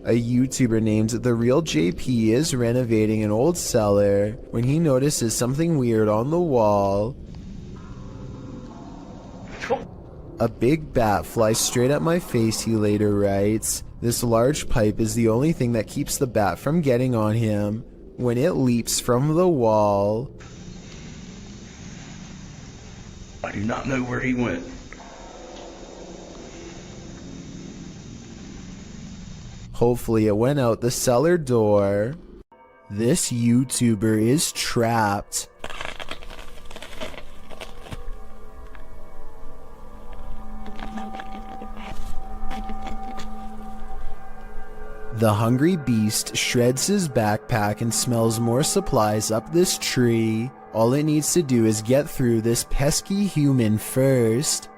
A YouTuber named The Real JP is renovating an old cellar when he notices something weird on the wall. A big bat flies straight at my face, he later writes. This large pipe is the only thing that keeps the bat from getting on him when it leaps from the wall. I do not know where he went. Hopefully it went out the cellar door. This YouTuber is trapped. The hungry beast shreds his backpack and smells more supplies up this tree. All it needs to do is get through this pesky human first.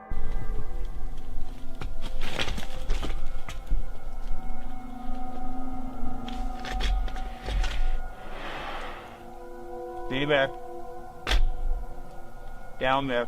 Stay back. Down there.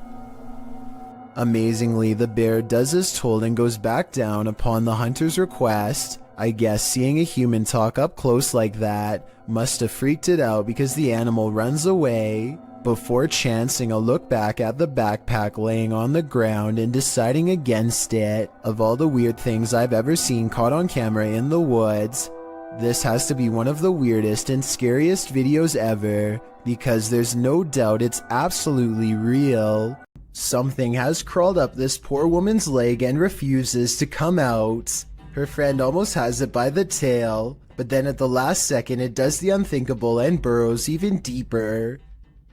Amazingly, the bear does as told and goes back down upon the hunter's request. I guess seeing a human talk up close like that must have freaked it out because the animal runs away before chancing a look back at the backpack laying on the ground and deciding against it. Of all the weird things I've ever seen caught on camera in the woods, this has to be one of the weirdest and scariest videos ever because there's no doubt it's absolutely real. Something has crawled up this poor woman's leg and refuses to come out. Her friend almost has it by the tail, but then at the last second it does the unthinkable and burrows even deeper.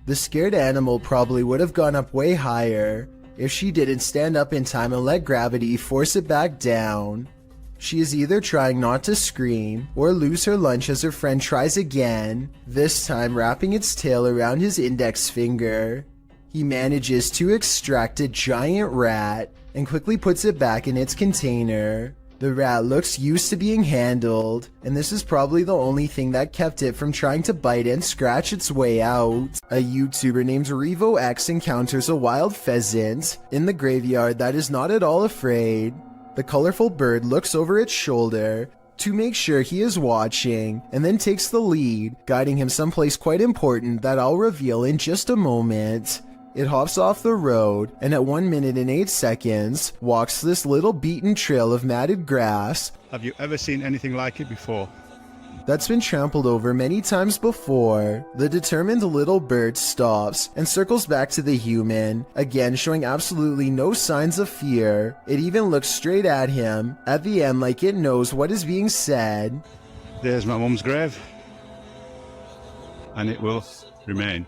The scared animal probably would have gone up way higher if she didn't stand up in time and let gravity force it back down. She is either trying not to scream or lose her lunch as her friend tries again, this time wrapping its tail around his index finger. He manages to extract a giant rat and quickly puts it back in its container. The rat looks used to being handled, and this is probably the only thing that kept it from trying to bite and scratch its way out. A YouTuber named RevoX encounters a wild pheasant in the graveyard that is not at all afraid. The colorful bird looks over its shoulder to make sure he is watching, and then takes the lead, guiding him someplace quite important that I'll reveal in just a moment. It hops off the road, and at 1 minute and 8 seconds, walks this little beaten trail of matted grass. Have you ever seen anything like it before? That's been trampled over many times before. The determined little bird stops and circles back to the human, again showing absolutely no signs of fear. It even looks straight at him, at the end like it knows what is being said. There's my mum's grave, and it will remain,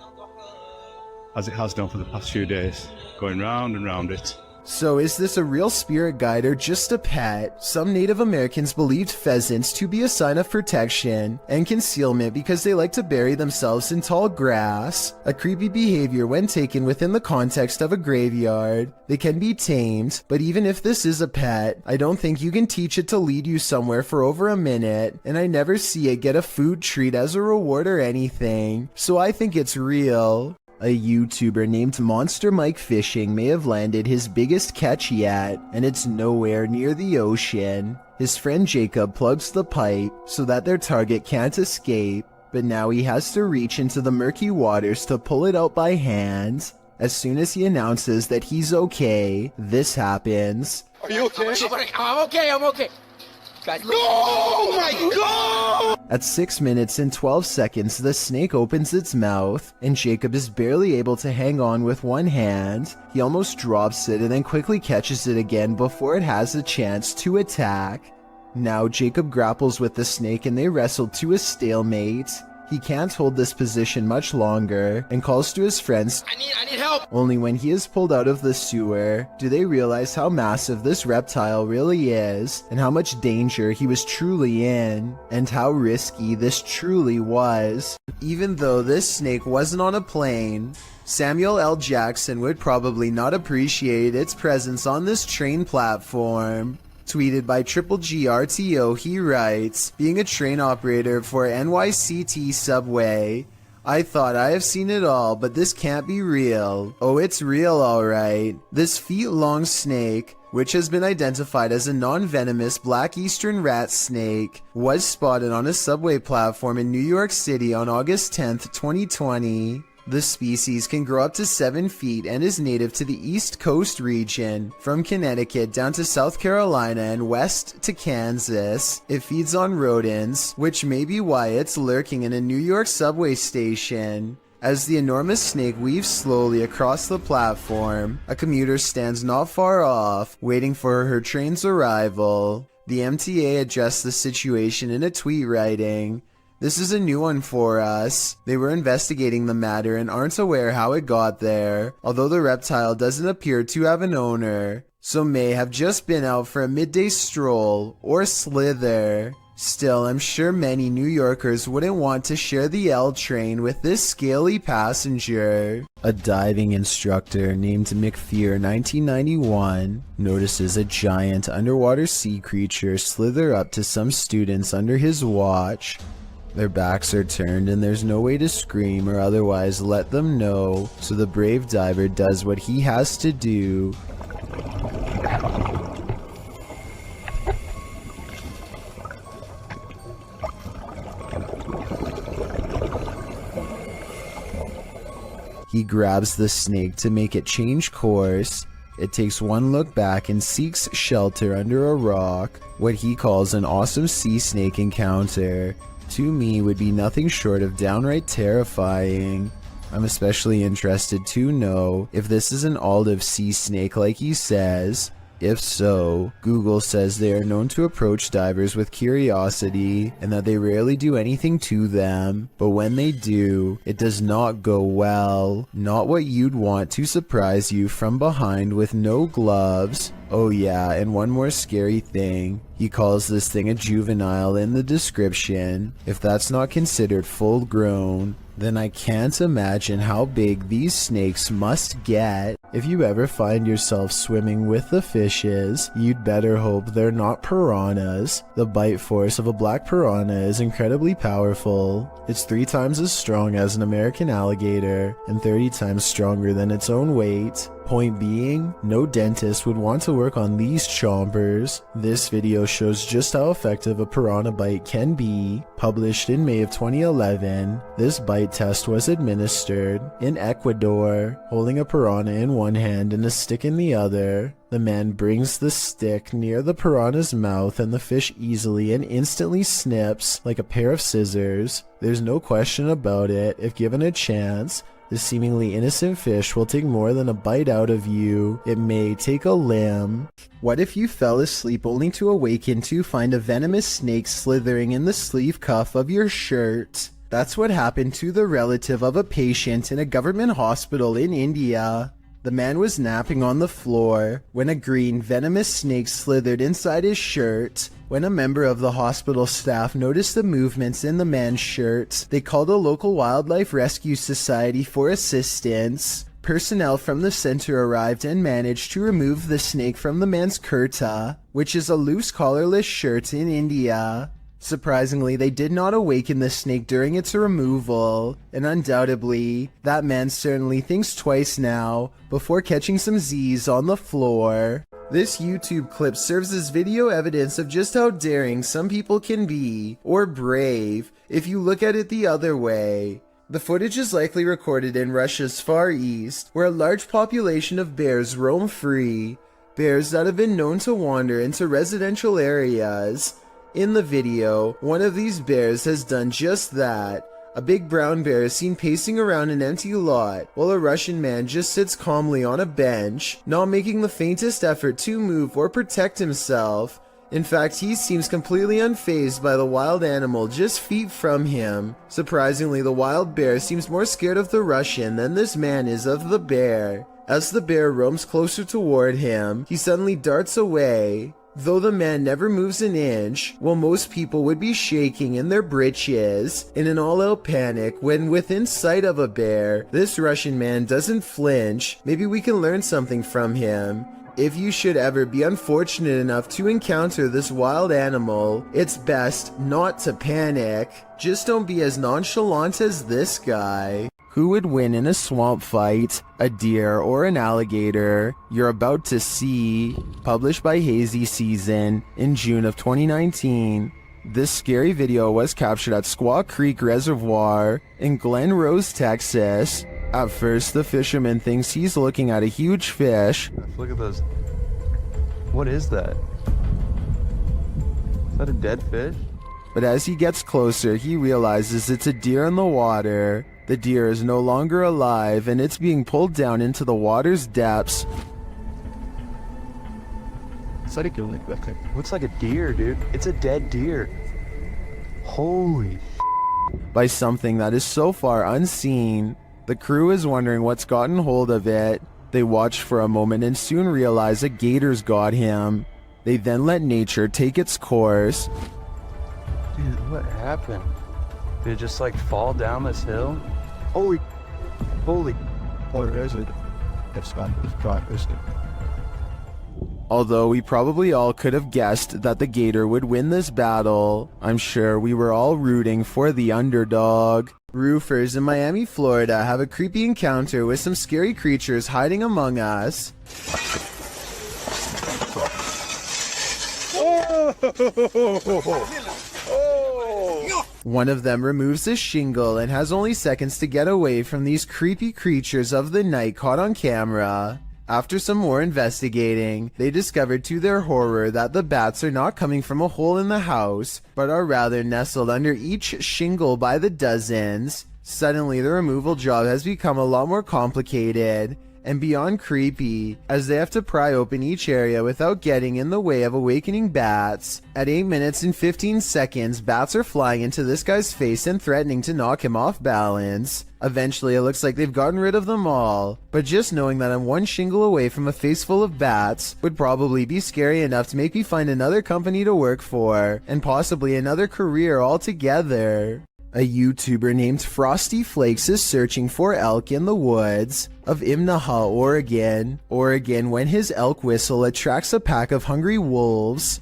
as it has done for the past few days, going round and round it. So is this a real spirit guide or just a pet? Some Native Americans believed pheasants to be a sign of protection and concealment because they like to bury themselves in tall grass, a creepy behavior when taken within the context of a graveyard. They can be tamed, but even if this is a pet, I don't think you can teach it to lead you somewhere for over a minute, and I never see it get a food treat as a reward or anything, so I think it's real. A YouTuber named Monster Mike Fishing may have landed his biggest catch yet, and it's nowhere near the ocean. His friend Jacob plugs the pipe so that their target can't escape, but now he has to reach into the murky waters to pull it out by hand. As soon as he announces that he's okay, this happens. Are you okay? I'm okay. Guys, No! Oh my God! At 6 minutes and 12 seconds, the snake opens its mouth, and Jacob is barely able to hang on with one hand. He almost drops it and then quickly catches it again before it has a chance to attack. Now Jacob grapples with the snake and they wrestle to a stalemate. He can't hold this position much longer and calls to his friends. I need help! Only when he is pulled out of the sewer do they realize how massive this reptile really is and how much danger he was truly in and how risky this truly was. Even though this snake wasn't on a plane, Samuel L. Jackson would probably not appreciate its presence on this train platform. Tweeted by Triple GRTO, he writes, being a train operator for NYCT Subway, I thought I have seen it all, but this can't be real. Oh, it's real alright. This feet-long snake, which has been identified as a non-venomous black eastern rat snake, was spotted on a subway platform in New York City on August 10th, 2020. The species can grow up to 7 feet and is native to the East Coast region, from Connecticut down to South Carolina and west to Kansas. It feeds on rodents, which may be why it's lurking in a New York subway station. As the enormous snake weaves slowly across the platform, a commuter stands not far off, waiting for her train's arrival. The MTA addressed the situation in a tweet, writing, "This is a new one for us. They were investigating the matter and aren't aware how it got there, although the reptile doesn't appear to have an owner, so may have just been out for a midday stroll or slither. Still, I'm sure many New Yorkers wouldn't want to share the L train with this scaly passenger." A diving instructor named McFear 1991 notices a giant underwater sea creature slither up to some students under his watch. Their backs are turned and there's no way to scream or otherwise let them know, so the brave diver does what he has to do. He grabs the snake to make it change course. It takes one look back and seeks shelter under a rock. What he calls an awesome sea snake encounter, to me, would be nothing short of downright terrifying. I'm especially interested to know if this is an olive sea snake like he says. If so, Google says they are known to approach divers with curiosity and that they rarely do anything to them, but when they do, it does not go well. Not what you'd want to surprise you from behind with no gloves. Oh yeah, and one more scary thing. He calls this thing a juvenile in the description. If that's not considered full grown, then I can't imagine how big these snakes must get. If you ever find yourself swimming with the fishes, you'd better hope they're not piranhas. The bite force of a black piranha is incredibly powerful. It's 3 times as strong as an American alligator, and 30 times stronger than its own weight. Point being, no dentist would want to work on these chompers. This video shows just how effective a piranha bite can be. Published in May of 2011, this bite test was administered in Ecuador, holding a piranha in one hand and a stick in the other. The man brings the stick near the piranha's mouth and the fish easily and instantly snips like a pair of scissors. There's no question about it. If given a chance, this seemingly innocent fish will take more than a bite out of you. It may take a limb. What if you fell asleep only to awaken to find a venomous snake slithering in the sleeve cuff of your shirt? That's what happened to the relative of a patient in a government hospital in India. The man was napping on the floor when a green venomous snake slithered inside his shirt. When a member of the hospital staff noticed the movements in the man's shirt, they called a local wildlife rescue society for assistance. Personnel from the center arrived and managed to remove the snake from the man's kurta, which is a loose collarless shirt in India. Surprisingly, they did not awaken the snake during its removal, and undoubtedly, that man certainly thinks twice now before catching some Z's on the floor. This YouTube clip serves as video evidence of just how daring some people can be, or brave, if you look at it the other way. The footage is likely recorded in Russia's Far East, where a large population of bears roam free, bears that have been known to wander into residential areas. In the video, one of these bears has done just that. A big brown bear is seen pacing around an empty lot, while a Russian man just sits calmly on a bench, not making the faintest effort to move or protect himself. In fact, he seems completely unfazed by the wild animal just feet from him. Surprisingly, the wild bear seems more scared of the Russian than this man is of the bear. As the bear roams closer toward him, he suddenly darts away. Though the man never moves an inch, while most people would be shaking in their britches in an all-out panic when within sight of a bear, this Russian man doesn't flinch. Maybe we can learn something from him. If you should ever be unfortunate enough to encounter this wild animal, it's best not to panic. Just don't be as nonchalant as this guy. Who would win in a swamp fight, a deer or an alligator? You're about to see. Published by Hazy Season in June of 2019. This scary video was captured at Squaw Creek Reservoir in Glen Rose, Texas. At first, the fisherman thinks he's looking at a huge fish. Look at those. What is that? Is that a dead fish? But as he gets closer, he realizes it's a deer in the water. The deer is no longer alive, and it's being pulled down into the water's depths. Looks like a deer, dude. It's a dead deer. Holy. By something that is so far unseen. The crew is wondering what's gotten hold of it. They watch for a moment and soon realize a gator's got him. They then let nature take its course. Dude, what happened? Did it just like fall down this hill? Holy. Although we probably all could have guessed that the gator would win this battle, I'm sure we were all rooting for the underdog. Roofers in Miami, Florida have a creepy encounter with some scary creatures hiding among us. One of them removes his shingle and has only seconds to get away from these creepy creatures of the night caught on camera. After some more investigating, they discovered to their horror that the bats are not coming from a hole in the house, but are rather nestled under each shingle by the dozens. Suddenly, the removal job has become a lot more complicated and beyond creepy, as they have to pry open each area without getting in the way of awakening bats. At 8 minutes and 15 seconds, bats are flying into this guy's face and threatening to knock him off balance. Eventually, it looks like they've gotten rid of them all, but just knowing that I'm one shingle away from a face full of bats would probably be scary enough to make me find another company to work for, and possibly another career altogether. A YouTuber named Frosty Flakes is searching for elk in the woods of Imnaha, Oregon, when his elk whistle attracts a pack of hungry wolves.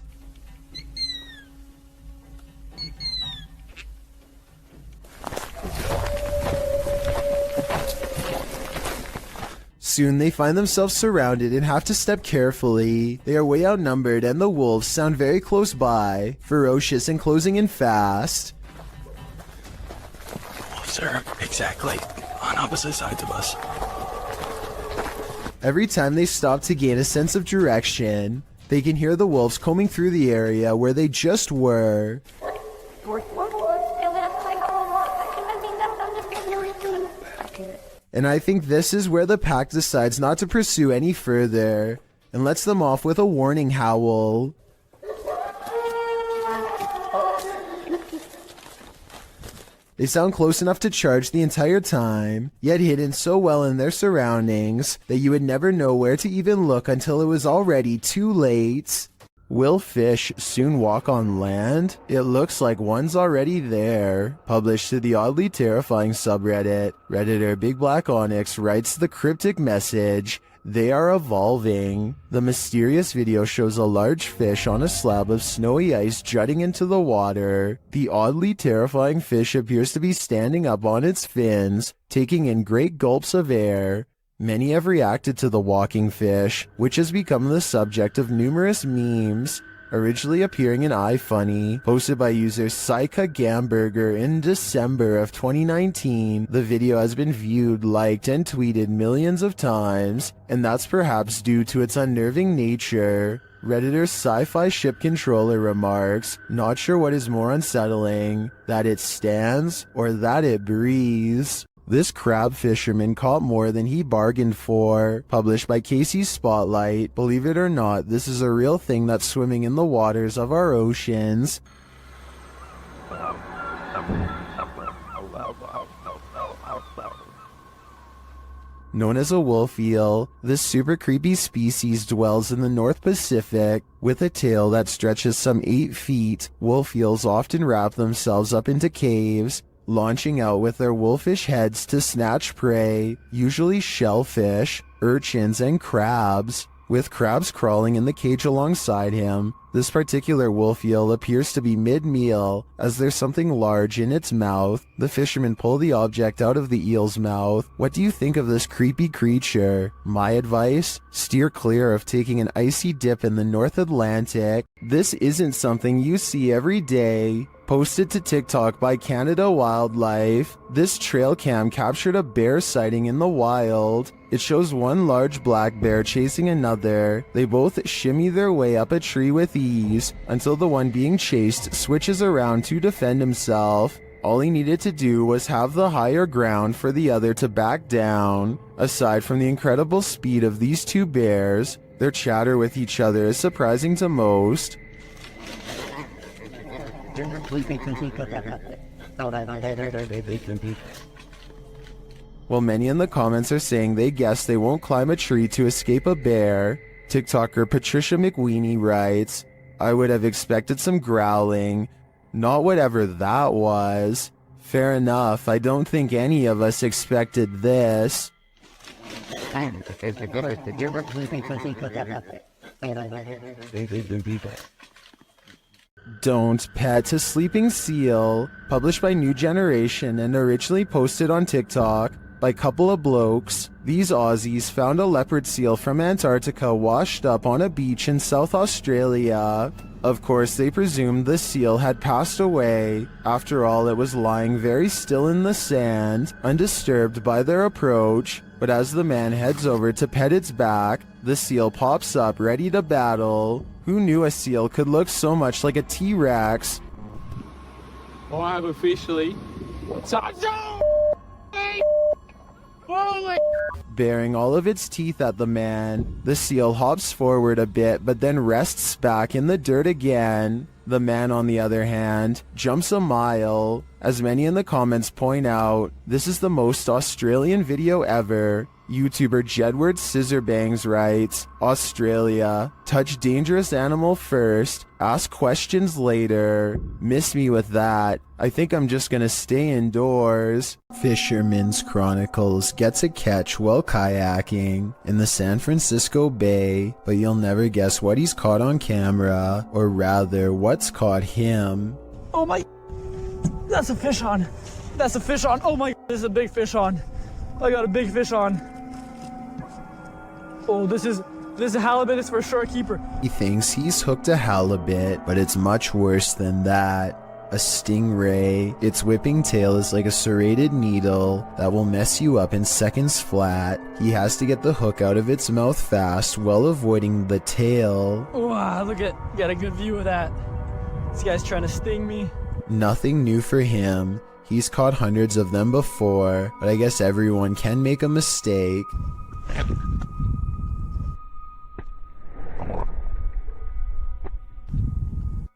Soon they find themselves surrounded and have to step carefully. They are way outnumbered and the wolves sound very close by, ferocious and closing in fast. Sir, exactly. On opposite sides of us. Every time they stop to gain a sense of direction, they can hear the wolves combing through the area where they just were. And I think this is where the pack decides not to pursue any further, and lets them off with a warning howl. They sound close enough to charge the entire time, yet hidden so well in their surroundings that you would never know where to even look until it was already too late. Will fish soon walk on land? It looks like one's already there. Published to the oddly terrifying subreddit, Redditor Big Black Onyx writes the cryptic message, "They are evolving." The mysterious video shows a large fish on a slab of snowy ice jutting into the water. The oddly terrifying fish appears to be standing up on its fins, taking in great gulps of air. Many have reacted to the walking fish, which has become the subject of numerous memes. Originally appearing in iFunny, posted by user Saika Gamburger in December of 2019, the video has been viewed, liked, and tweeted millions of times, and that's perhaps due to its unnerving nature. Redditor Sci-Fi Ship Controller remarks, "Not sure what is more unsettling, that it stands or that it breathes." This crab fisherman caught more than he bargained for. Published by Casey's Spotlight. Believe it or not, this is a real thing that's swimming in the waters of our oceans. Known as a wolf eel, this super creepy species dwells in the North Pacific. With a tail that stretches some 8 feet, wolf eels often wrap themselves up into caves, launching out with their wolfish heads to snatch prey, usually shellfish, urchins, and crabs. with crabs crawling in the cage alongside him. This particular wolf eel appears to be mid-meal, as there's something large in its mouth. The fishermen pull the object out of the eel's mouth. What do you think of this creepy creature? My advice? Steer clear of taking an icy dip in the North Atlantic. This isn't something you see every day. Posted to TikTok by Canada Wildlife, this trail cam captured a bear sighting in the wild. It shows one large black bear chasing another. They both shimmy their way up a tree with ease until the one being chased switches around to defend himself. All he needed to do was have the higher ground for the other to back down. Aside from the incredible speed of these two bears, their chatter with each other is surprising to most. While many in the comments are saying they guess they won't climb a tree to escape a bear, TikToker Patricia McWeenie writes, "I would have expected some growling, not whatever that was. Fair enough, I don't think any of us expected this." Don't Pet a Sleeping Seal, published by New Generation and originally posted on TikTok by couple of blokes. These Aussies found a leopard seal from Antarctica washed up on a beach in South Australia. Of course, they presumed the seal had passed away. After all, it was lying very still in the sand, undisturbed by their approach. But as the man heads over to pet its back, the seal pops up ready to battle. Who knew a seal could look so much like a T-Rex? Well, I'm officially... Baring all of its teeth at the man, the seal hops forward a bit but then rests back in the dirt again. The man, on the other hand, jumps a mile. As many in the comments point out, this is the most Australian video ever. YouTuber Jedward Scissorbangs writes, "Australia, touch dangerous animal first, ask questions later. Miss me with that. I think I'm just gonna stay indoors." Fisherman's Chronicles gets a catch while kayaking in the San Francisco Bay, but you'll never guess what he's caught on camera, or rather, what's caught him. Oh my, that's a fish on. That's a fish on. Oh my, there's a big fish on. I got a big fish on. Oh, this is a halibut. It's for sure a keeper. He thinks he's hooked a halibut, but it's much worse than that. A stingray. Its whipping tail is like a serrated needle that will mess you up in seconds flat. He has to get the hook out of its mouth fast while avoiding the tail. Wow, look at, got a good view of that. This guy's trying to sting me. Nothing new for him. He's caught hundreds of them before, but I guess everyone can make a mistake.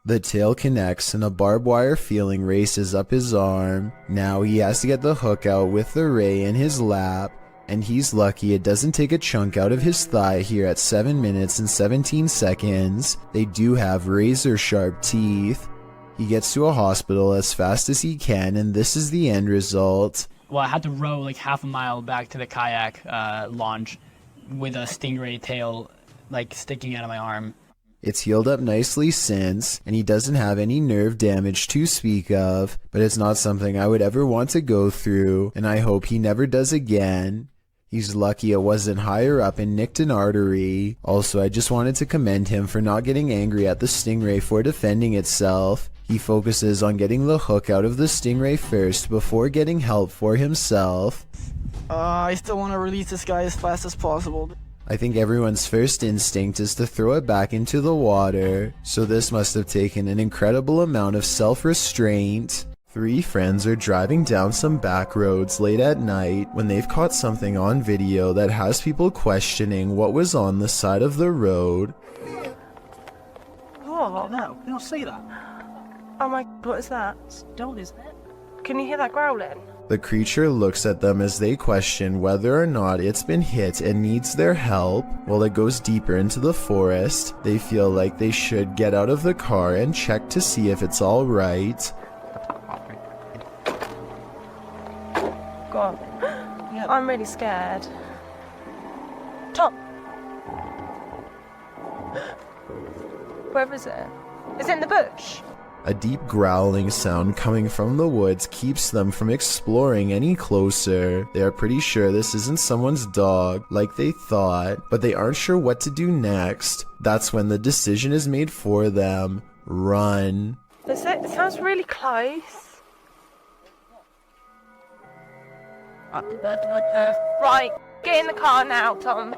The tail connects and a barbed wire feeling races up his arm. Now he has to get the hook out with the ray in his lap, and he's lucky it doesn't take a chunk out of his thigh here at 7 minutes and 17 seconds. They do have razor sharp teeth. He gets to a hospital as fast as he can, and this is the end result. Well, I had to row like half a mile back to the kayak launch with a stingray tail like sticking out of my arm. It's healed up nicely since, and he doesn't have any nerve damage to speak of, but it's not something I would ever want to go through, and I hope he never does again. He's lucky it wasn't higher up and nicked an artery. Also, I just wanted to commend him for not getting angry at the stingray for defending itself. He focuses on getting the hook out of the stingray first before getting help for himself. I still want to release this guy as fast as possible. I think everyone's first instinct is to throw it back into the water, so this must have taken an incredible amount of self-restraint. Three friends are driving down some back roads late at night when they've caught something on video that has people questioning what was on the side of the road. Oh no, can you see that? Oh my, what is that? Don't, isn't it? Can you hear that growling? The creature looks at them as they question whether or not it's been hit and needs their help. While it goes deeper into the forest, they feel like they should get out of the car and check to see if it's all right. God, I'm really scared. Tom! Where is it? It's in the bush. A deep growling sound coming from the woods keeps them from exploring any closer. They are pretty sure this isn't someone's dog, like they thought, but they aren't sure what to do next. That's when the decision is made for them. Run. It sounds really close. Right, get in the car now, Tom.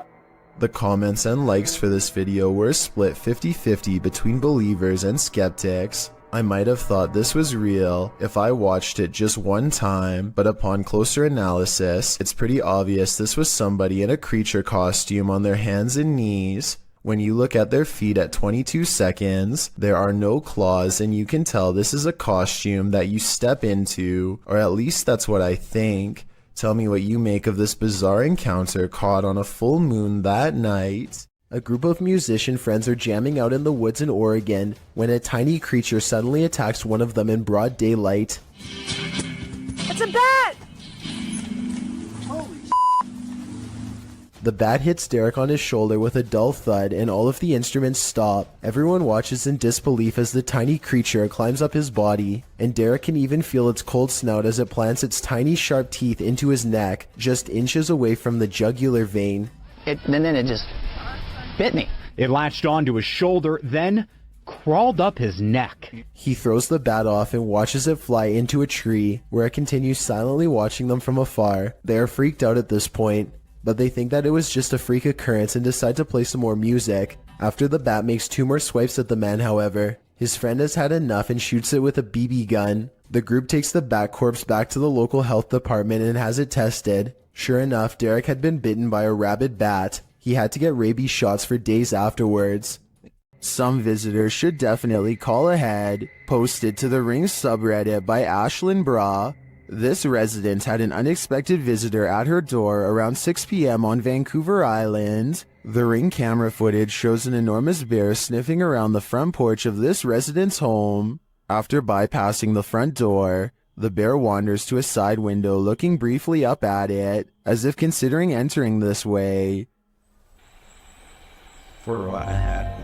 The comments and likes for this video were split 50-50 between believers and skeptics. I might have thought this was real if I watched it just one time, but upon closer analysis, it's pretty obvious this was somebody in a creature costume on their hands and knees. When you look at their feet at 22 seconds, there are no claws, and you can tell this is a costume that you step into, or at least that's what I think. Tell me what you make of this bizarre encounter caught on a full moon that night. A group of musician friends are jamming out in the woods in Oregon when a tiny creature suddenly attacks one of them in broad daylight. It's a bat! The bat hits Derek on his shoulder with a dull thud and all of the instruments stop. Everyone watches in disbelief as the tiny creature climbs up his body, and Derek can even feel its cold snout as it plants its tiny sharp teeth into his neck, just inches away from the jugular vein. And then it just bit me. It latched onto his shoulder, then crawled up his neck. He throws the bat off and watches it fly into a tree, where it continues silently watching them from afar. They are freaked out at this point, but they think that it was just a freak occurrence and decide to play some more music. After the bat makes 2 more swipes at the man, however, his friend has had enough and shoots it with a BB gun. The group takes the bat corpse back to the local health department and has it tested. Sure enough, Derek had been bitten by a rabid bat. He had to get rabies shots for days afterwards. Some visitors should definitely call ahead. Posted to the Ring subreddit by Ashlyn Bra. This resident had an unexpected visitor at her door around 6 p.m. on Vancouver Island. The Ring camera footage shows an enormous bear sniffing around the front porch of this resident's home. After bypassing the front door, the bear wanders to a side window, looking briefly up at it, as if considering entering this way. For what I had.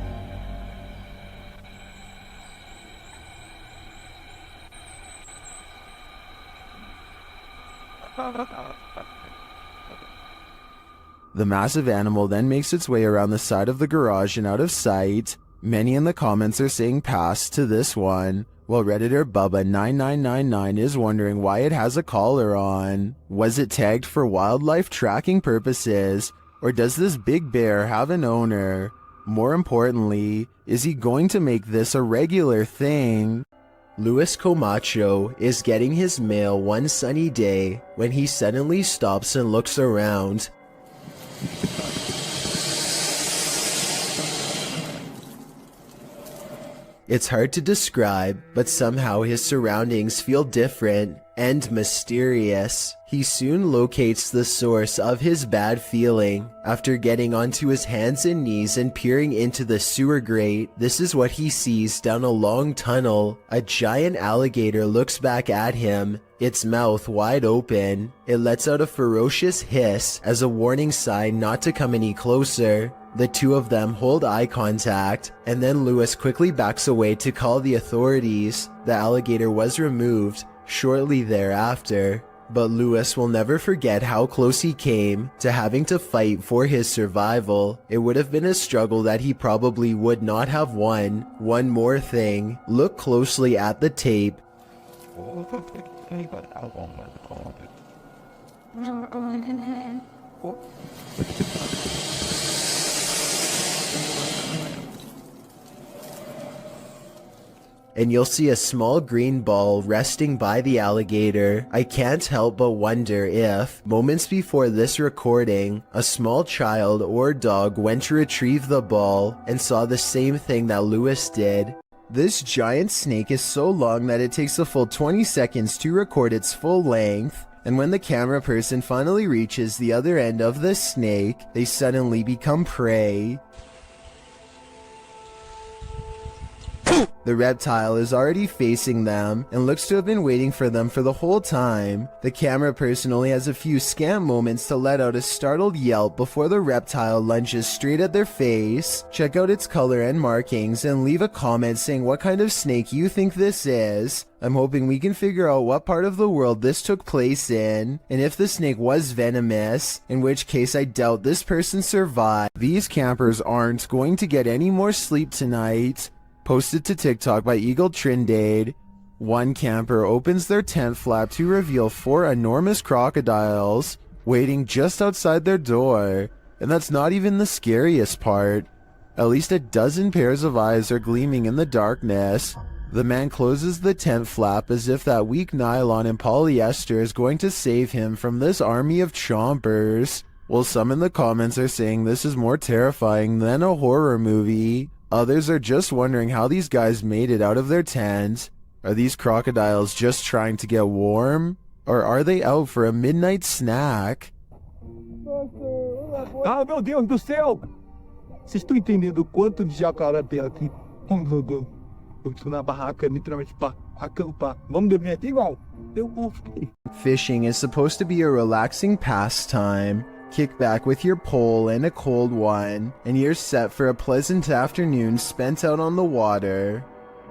The massive animal then makes its way around the side of the garage and out of sight. Many in the comments are saying pass to this one, while Redditor Bubba9999 is wondering why it has a collar on. Was it tagged for wildlife tracking purposes, or does this big bear have an owner? More importantly, is he going to make this a regular thing? Luis Comacho is getting his mail one sunny day when he suddenly stops and looks around. It's hard to describe, but somehow his surroundings feel different and mysterious. He soon locates the source of his bad feeling. After getting onto his hands and knees and peering into the sewer grate, this is what he sees down a long tunnel. A giant alligator looks back at him, its mouth wide open. It lets out a ferocious hiss as a warning sign not to come any closer. The two of them hold eye contact, and then Lewis quickly backs away to call the authorities. The alligator was removed shortly thereafter, but Lewis will never forget how close he came to having to fight for his survival. It would have been a struggle that he probably would not have won. One more thing, look closely at the tape. And you'll see a small green ball resting by the alligator. I can't help but wonder if, moments before this recording, a small child or dog went to retrieve the ball and saw the same thing that Lewis did. This giant snake is so long that it takes a full 20 seconds to record its full length. And when the camera person finally reaches the other end of the snake, they suddenly become prey. The reptile is already facing them and looks to have been waiting for them for the whole time. The camera person only has a few scant moments to let out a startled yelp before the reptile lunges straight at their face. Check out its color and markings and leave a comment saying what kind of snake you think this is. I'm hoping we can figure out what part of the world this took place in, and if the snake was venomous, in which case I doubt this person survived. These campers aren't going to get any more sleep tonight. Posted to TikTok by Eagle Trindade. One camper opens their tent flap to reveal 4 enormous crocodiles waiting just outside their door. And that's not even the scariest part. At least a dozen pairs of eyes are gleaming in the darkness. The man closes the tent flap as if that weak nylon and polyester is going to save him from this army of chompers. While some in the comments are saying this is more terrifying than a horror movie. Others are just wondering how these guys made it out of their tent. Are these crocodiles just trying to get warm? Or are they out for a midnight snack? Ah, meu Deus do céu! Vocês estão entendendo o quanto de jacaré tem aqui? Eu tô na barraca, literalmente pra acampar. Vamos dormir aqui igual? Fishing is supposed to be a relaxing pastime. Kick back with your pole and a cold one, and you're set for a pleasant afternoon spent out on the water.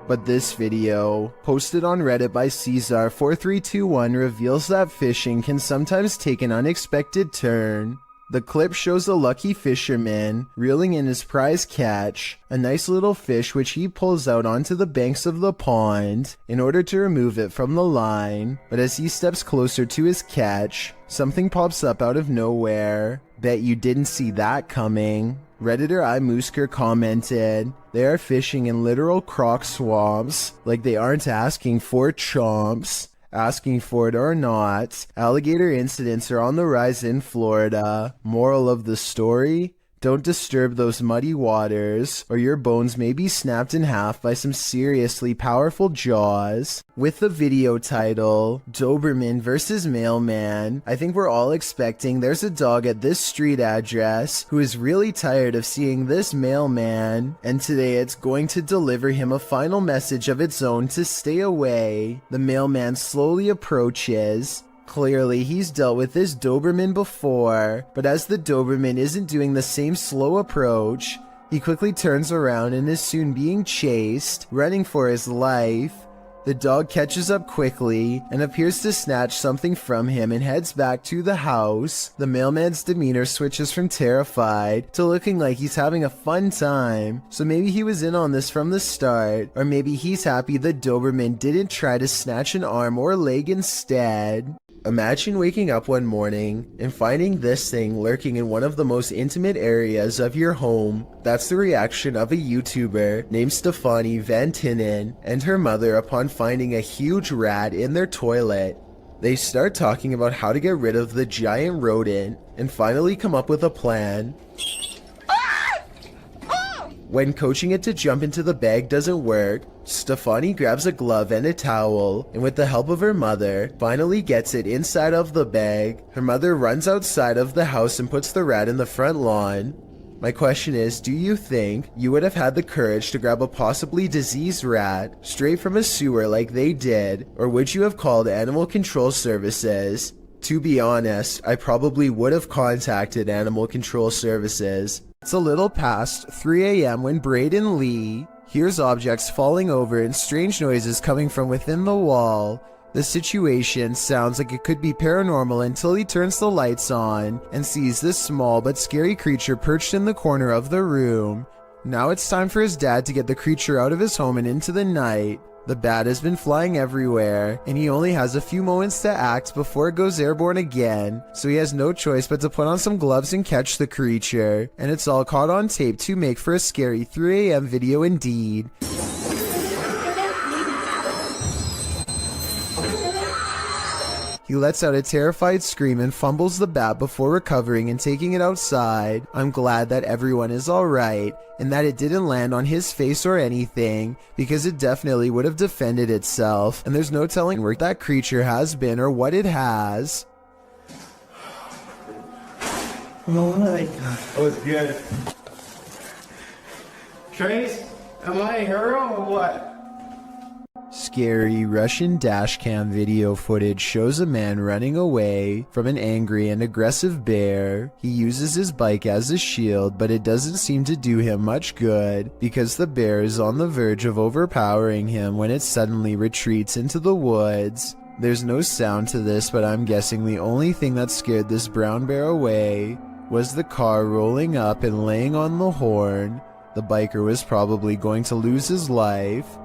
But this video, posted on Reddit by Caesar4321, reveals that fishing can sometimes take an unexpected turn. The clip shows a lucky fisherman reeling in his prize catch, a nice little fish which he pulls out onto the banks of the pond in order to remove it from the line. But as he steps closer to his catch, something pops up out of nowhere. Bet you didn't see that coming. Redditor iMoosker commented, "They are fishing in literal croc swamps, like they aren't asking for chomps." Asking for it or not, alligator incidents are on the rise in Florida. Moral of the story? Don't disturb those muddy waters, or your bones may be snapped in half by some seriously powerful jaws. With the video title, Doberman vs. Mailman, I think we're all expecting there's a dog at this street address who is really tired of seeing this mailman, and today it's going to deliver him a final message of its own to stay away. The mailman slowly approaches. Clearly, he's dealt with this Doberman before, but as the Doberman isn't doing the same slow approach, he quickly turns around and is soon being chased, running for his life. The dog catches up quickly and appears to snatch something from him and heads back to the house. The mailman's demeanor switches from terrified to looking like he's having a fun time, so maybe he was in on this from the start, or maybe he's happy the Doberman didn't try to snatch an arm or leg instead. Imagine waking up one morning and finding this thing lurking in one of the most intimate areas of your home. That's the reaction of a YouTuber named Stefani Van Tinnen and her mother upon finding a huge rat in their toilet. They start talking about how to get rid of the giant rodent and finally come up with a plan. When coaching it to jump into the bag doesn't work, Stefani grabs a glove and a towel, and with the help of her mother, finally gets it inside of the bag. Her mother runs outside of the house and puts the rat in the front lawn. My question is, do you think you would have had the courage to grab a possibly diseased rat straight from a sewer like they did, or would you have called Animal Control Services? To be honest, I probably would have contacted Animal Control Services. It's a little past 3 a.m. when Braden Lee hears objects falling over and strange noises coming from within the wall. The situation sounds like it could be paranormal until he turns the lights on and sees this small but scary creature perched in the corner of the room. Now it's time for his dad to get the creature out of his home and into the night. The bat has been flying everywhere, and he only has a few moments to act before it goes airborne again, so he has no choice but to put on some gloves and catch the creature, and it's all caught on tape to make for a scary 3 a.m. video indeed. He lets out a terrified scream and fumbles the bat before recovering and taking it outside. I'm glad that everyone is alright, and that it didn't land on his face or anything, because it definitely would have defended itself, and there's no telling where that creature has been or what it has. Oh my god. Oh, it's good. Trace, am I a hero or what? Scary Russian dashcam video footage shows a man running away from an angry and aggressive bear. He uses his bike as a shield, but it doesn't seem to do him much good because the bear is on the verge of overpowering him when it suddenly retreats into the woods. There's no sound to this, but I'm guessing the only thing that scared this brown bear away was the car rolling up and laying on the horn. The biker was probably going to lose his life.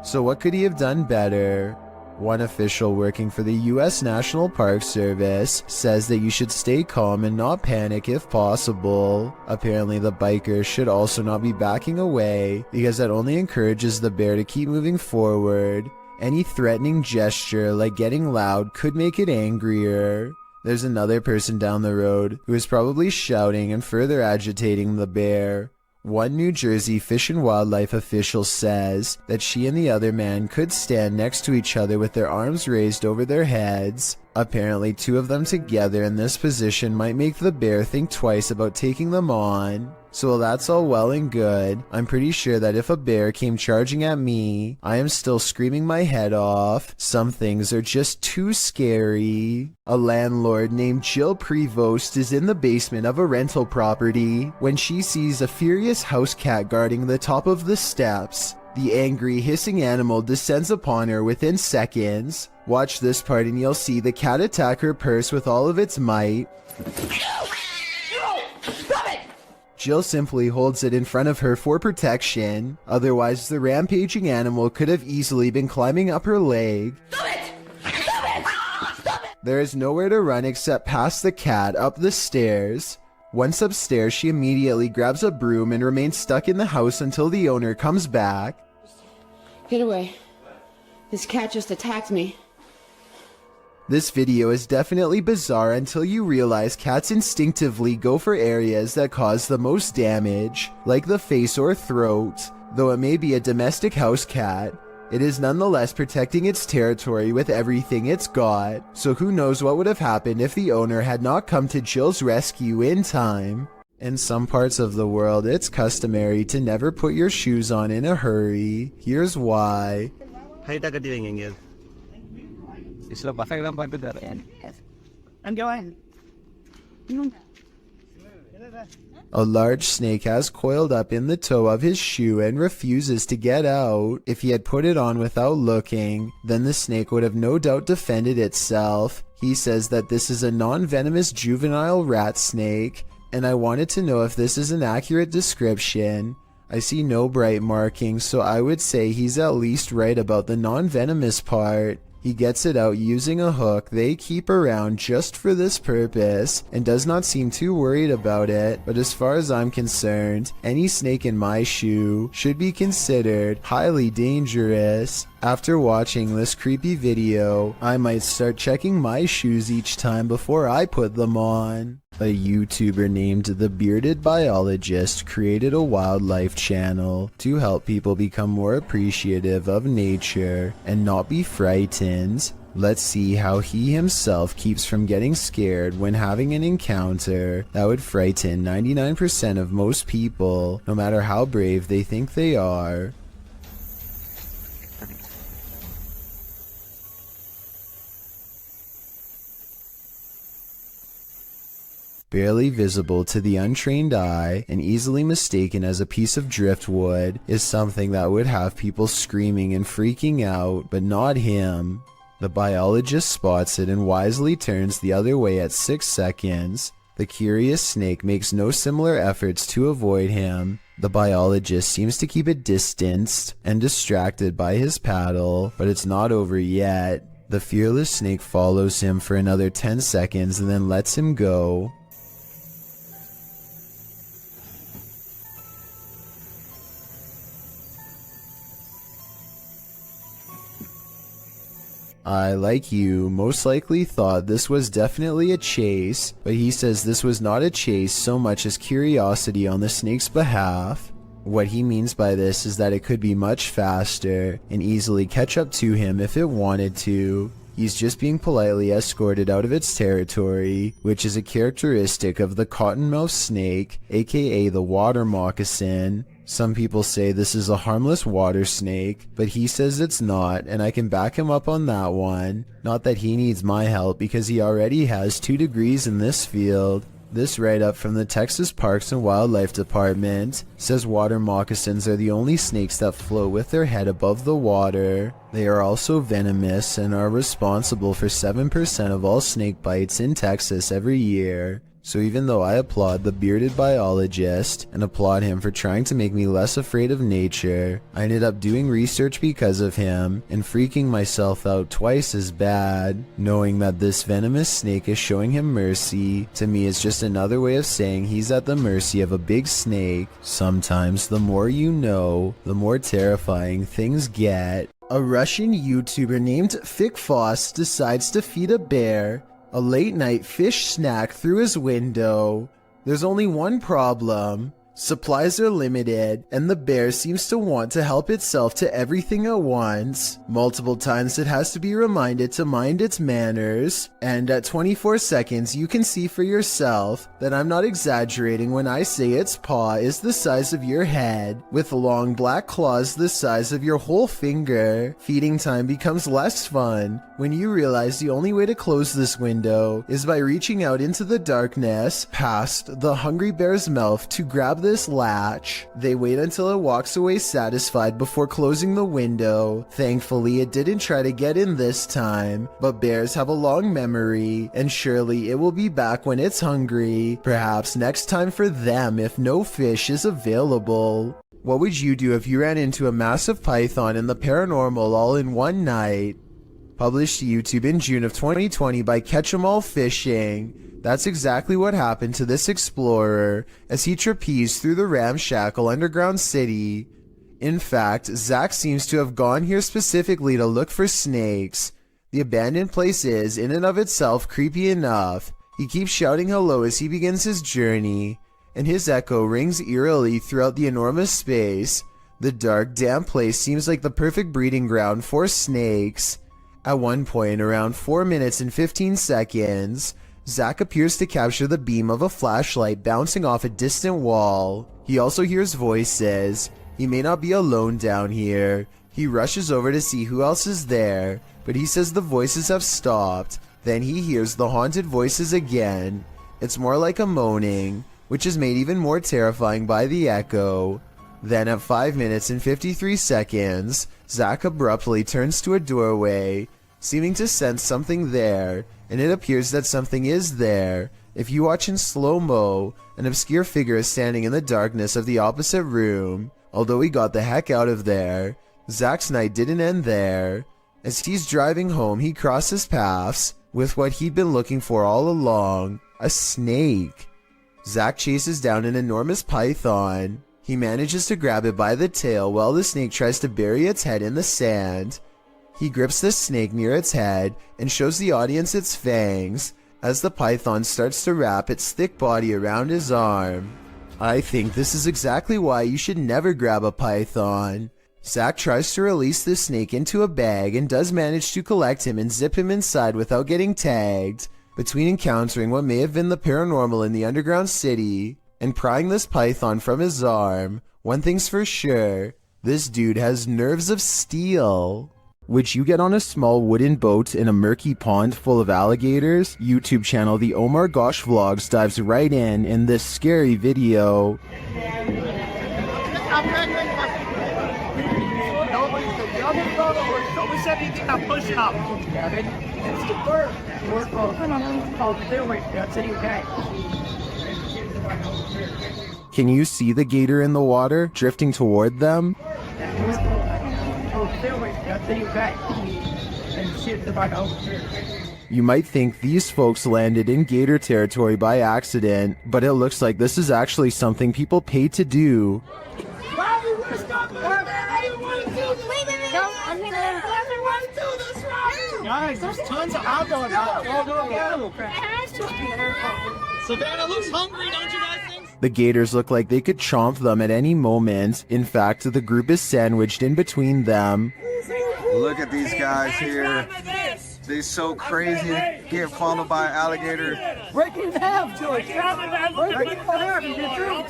So what could he have done better? One official working for the US National Park Service says that you should stay calm and not panic if possible. Apparently the biker should also not be backing away because that only encourages the bear to keep moving forward. Any threatening gesture like getting loud could make it angrier. There's another person down the road who is probably shouting and further agitating the bear. One New Jersey Fish and Wildlife official says that she and the other man could stand next to each other with their arms raised over their heads. Apparently, two of them together in this position might make the bear think twice about taking them on. So while that's all well and good, I'm pretty sure that if a bear came charging at me, I am still screaming my head off. Some things are just too scary. A landlord named Jill Prevost is in the basement of a rental property when she sees a furious house cat guarding the top of the steps. The angry, hissing animal descends upon her within seconds. Watch this part and you'll see the cat attack her purse with all of its might. Jill simply holds it in front of her for protection, otherwise the rampaging animal could have easily been climbing up her leg. There is nowhere to run except past the cat up the stairs. Once upstairs, she immediately grabs a broom and remains stuck in the house until the owner comes back. Get away. This cat just attacked me. This video is definitely bizarre until you realize cats instinctively go for areas that cause the most damage, like the face or throat. Though it may be a domestic house cat, it is nonetheless protecting its territory with everything it's got, so who knows what would have happened if the owner had not come to Jill's rescue in time. In some parts of the world, it's customary to never put your shoes on in a hurry. Here's why. I'm going. A large snake has coiled up in the toe of his shoe and refuses to get out. If he had put it on without looking, then the snake would have no doubt defended itself. He says that this is a non-venomous juvenile rat snake, and I wanted to know if this is an accurate description. I see no bright markings, so I would say he's at least right about the non-venomous part. He gets it out using a hook they keep around just for this purpose and does not seem too worried about it, but as far as I'm concerned, any snake in my shoe should be considered highly dangerous. After watching this creepy video, I might start checking my shoes each time before I put them on. A YouTuber named The Bearded Biologist created a wildlife channel to help people become more appreciative of nature and not be frightened. Let's see how he himself keeps from getting scared when having an encounter that would frighten 99% of most people, no matter how brave they think they are. Barely visible to the untrained eye and easily mistaken as a piece of driftwood is something that would have people screaming and freaking out, but not him. The biologist spots it and wisely turns the other way at 6 seconds. The curious snake makes no similar efforts to avoid him. The biologist seems to keep it distanced and distracted by his paddle, but it's not over yet. The fearless snake follows him for another 10 seconds and then lets him go. I, like you, most likely thought this was definitely a chase, but he says this was not a chase so much as curiosity on the snake's behalf. What he means by this is that it could be much faster and easily catch up to him if it wanted to. He's just being politely escorted out of its territory, which is a characteristic of the cottonmouth snake, aka the water moccasin. Some people say this is a harmless water snake, but he says it's not, and I can back him up on that one. Not that he needs my help because he already has 2 degrees in this field. This write-up from the Texas Parks and Wildlife Department says water moccasins are the only snakes that float with their head above the water. They are also venomous and are responsible for 7% of all snake bites in Texas every year. So even though I applaud the bearded biologist and applaud him for trying to make me less afraid of nature, I ended up doing research because of him and freaking myself out twice as bad. Knowing that this venomous snake is showing him mercy, to me is just another way of saying he's at the mercy of a big snake. Sometimes the more you know, the more terrifying things get. A Russian YouTuber named Fikfos decides to feed a bear a late-night fish snack through his window. There's only one problem. Supplies are limited, and the bear seems to want to help itself to everything at once. Multiple times it has to be reminded to mind its manners, and at 24 seconds you can see for yourself that I'm not exaggerating when I say its paw is the size of your head, with long black claws the size of your whole finger. Feeding time becomes less fun when you realize the only way to close this window is by reaching out into the darkness past the hungry bear's mouth to grab this latch. They wait until it walks away satisfied before closing the window. Thankfully, it didn't try to get in this time, but bears have a long memory, and surely it will be back when it's hungry. Perhaps next time for them if no fish is available. What would you do if you ran into a massive python in the paranormal all in one night? Published to YouTube in June of 2020 by Catch 'em All Fishing. That's exactly what happened to this explorer as he trapezed through the ramshackle underground city. In fact, Zach seems to have gone here specifically to look for snakes. The abandoned place is, in and of itself, creepy enough. He keeps shouting hello as he begins his journey, and his echo rings eerily throughout the enormous space. The dark, damp place seems like the perfect breeding ground for snakes. At one point, around 4 minutes and 15 seconds, Zach appears to capture the beam of a flashlight bouncing off a distant wall. He also hears voices. He may not be alone down here. He rushes over to see who else is there, but he says the voices have stopped. Then he hears the haunted voices again. It's more like a moaning, which is made even more terrifying by the echo. Then at 5 minutes and 53 seconds, Zach abruptly turns to a doorway, seeming to sense something there, and it appears that something is there. If you watch in slow-mo, an obscure figure is standing in the darkness of the opposite room. Although he got the heck out of there, Zach's night didn't end there. As he's driving home, he crosses paths with what he'd been looking for all along, a snake. Zach chases down an enormous python. He manages to grab it by the tail while the snake tries to bury its head in the sand. He grips the snake near its head and shows the audience its fangs as the python starts to wrap its thick body around his arm. I think this is exactly why you should never grab a python. Zach tries to release the snake into a bag and does manage to collect him and zip him inside without getting tagged. Between encountering what may have been the paranormal in the underground city and prying this python from his arm, one thing's for sure, this dude has nerves of steel. Would you get on a small wooden boat in a murky pond full of alligators? YouTube channel The Omar Gosh Vlogs dives right in this scary video. Push up. Can you see the gator in the water drifting toward them? You might think these folks landed in gator territory by accident, but it looks like this is actually something people pay to do. Guys, there's tons of outdoors out there. Savannah looks hungry, don't you guys think? The gators look like they could chomp them at any moment. In fact, the group is sandwiched in between them. Look at these guys here. They're so crazy. Getting followed by an alligator. Break it in half, George. Break it in half. You get through.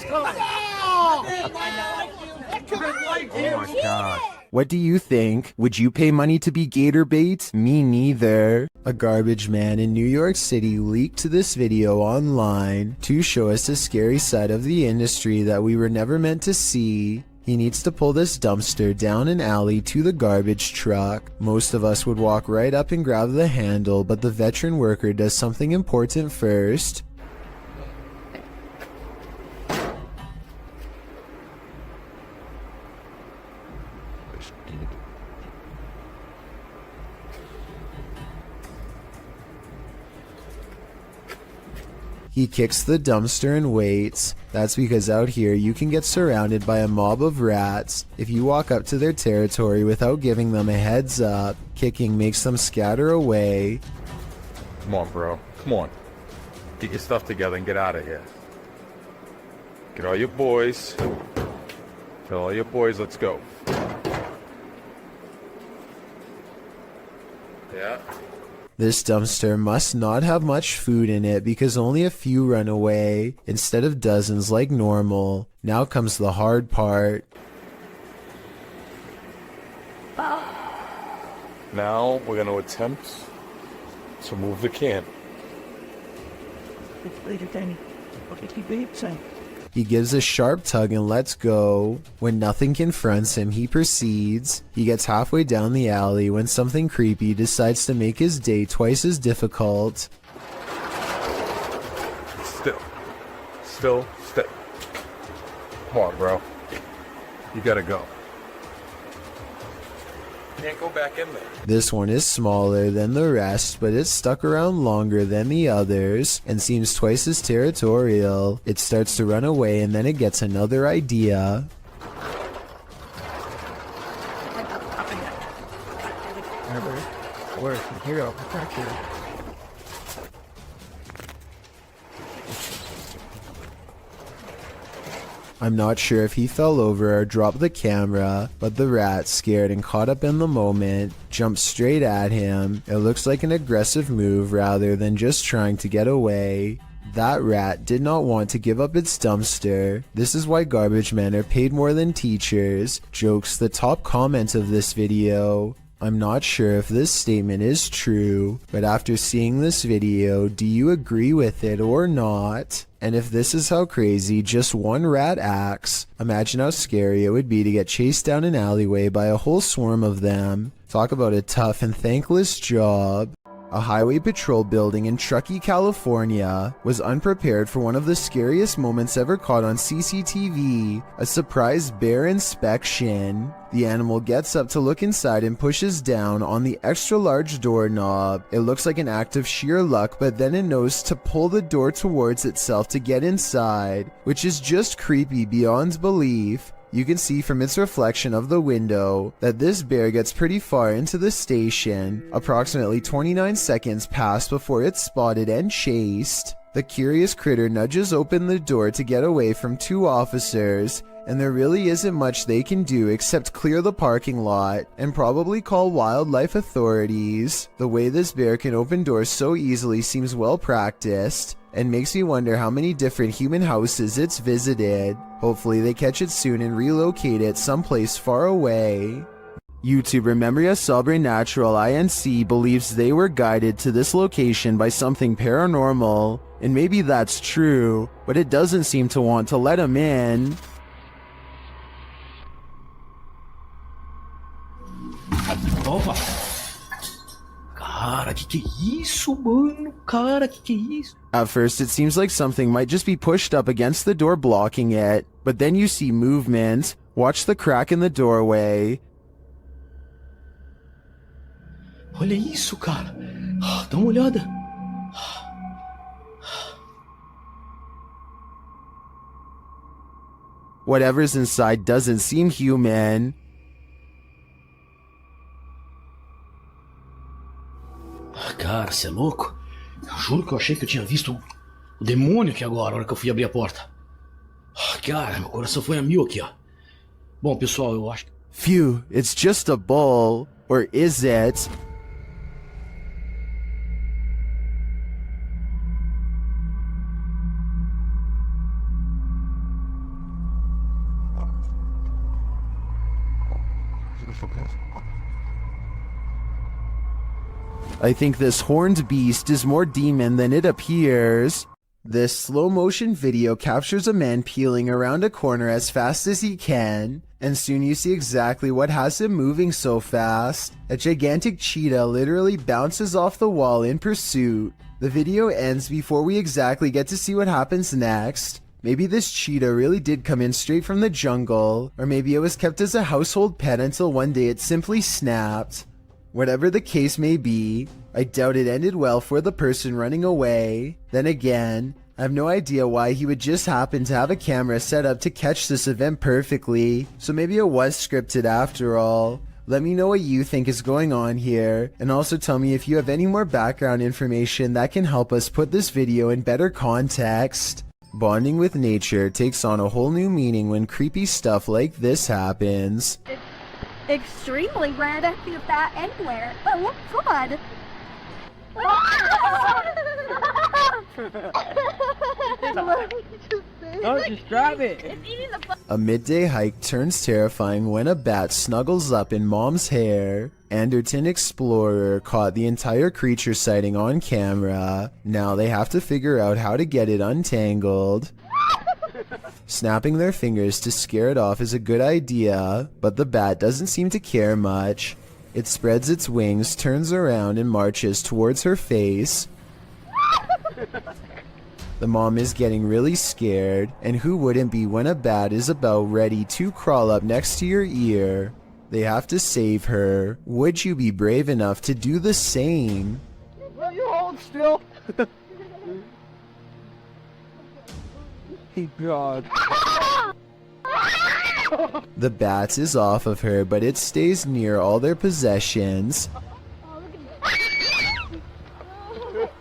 Oh my god. What do you think? Would you pay money to be gator bait? Me neither. A garbage man in New York City leaked this video online to show us a scary side of the industry that we were never meant to see. He needs to pull this dumpster down an alley to the garbage truck. Most of us would walk right up and grab the handle, but the veteran worker does something important first. He kicks the dumpster and waits. That's because out here you can get surrounded by a mob of rats. If you walk up to their territory without giving them a heads up, kicking makes them scatter away. Come on, bro. Come on. Get your stuff together and get out of here. Get all your boys. Tell all your boys, let's go. Yeah. This dumpster must not have much food in it because only a few run away, instead of dozens like normal. Now comes the hard part. Now we're going to attempt to move the can. He gives a sharp tug and lets go. When nothing confronts him, he proceeds. He gets halfway down the alley when something creepy decides to make his day twice as difficult. Still. Come on, bro. You gotta go. Can't go back in there. This one is smaller than the rest, but it's stuck around longer than the others and seems twice as territorial. It starts to run away and then it gets another idea. Here, I'm not sure if he fell over or dropped the camera, but the rat, scared and caught up in the moment, jumped straight at him. It looks like an aggressive move rather than just trying to get away. That rat did not want to give up its dumpster. This is why garbage men are paid more than teachers. Jokes the top comment of this video. I'm not sure if this statement is true, but after seeing this video, do you agree with it or not? And if this is how crazy just one rat acts, imagine how scary it would be to get chased down an alleyway by a whole swarm of them. Talk about a tough and thankless job. A highway patrol building in Truckee, California was unprepared for one of the scariest moments ever caught on CCTV, a surprise bear inspection. The animal gets up to look inside and pushes down on the extra large doorknob. It looks like an act of sheer luck, but then it knows to pull the door towards itself to get inside, which is just creepy beyond belief. You can see from its reflection of the window that this bear gets pretty far into the station. Approximately 29 seconds pass before it's spotted and chased. The curious critter nudges open the door to get away from two officers, and there really isn't much they can do except clear the parking lot and probably call wildlife authorities. The way this bear can open doors so easily seems well practiced, and makes me wonder how many different human houses it's visited. Hopefully they catch it soon and relocate it someplace far away. YouTuber Memoria Sobrenatural INC believes they were guided to this location by something paranormal, and maybe that's true, but it doesn't seem to want to let him in. Opa! Cara, que é isso, mano? Cara, que é isso? At first, it seems like something might just be pushed up against the door blocking it, but then you see movement. Watch the crack in the doorway. Olha isso, cara. Dá uma olhada. Whatever's inside doesn't seem human. Cara, você é louco? Eu juro que eu achei que eu tinha visto o demônio aqui agora, na hora que eu fui abrir a porta. Cara, meu coração foi a mil aqui, ó. Bom, pessoal, eu acho que... Phew, it's just a bull. Or is it? focus. I think this horned beast is more demon than it appears. This slow motion video captures a man peeling around a corner as fast as he can, and soon you see exactly what has him moving so fast. A gigantic cheetah literally bounces off the wall in pursuit. The video ends before we exactly get to see what happens next. Maybe this cheetah really did come in straight from the jungle, or maybe it was kept as a household pet until one day it simply snapped. Whatever the case may be, I doubt it ended well for the person running away. Then again, I have no idea why he would just happen to have a camera set up to catch this event perfectly, so maybe it was scripted after all. Let me know what you think is going on here, and also tell me if you have any more background information that can help us put this video in better context. Bonding with nature takes on a whole new meaning when creepy stuff like this happens. Extremely rare to see that anywhere. Oh, God. Don't just grab it. A midday hike turns terrifying when a bat snuggles up in mom's hair. Anderton Explorer caught the entire creature sighting on camera. Now they have to figure out how to get it untangled. Snapping their fingers to scare it off is a good idea, but the bat doesn't seem to care much. It spreads its wings, turns around, and marches towards her face. The mom is getting really scared, and who wouldn't be when a bat is about ready to crawl up next to your ear? They have to save her. Would you be brave enough to do the same? Will you hold still? God. The bat is off of her, but it stays near all their possessions.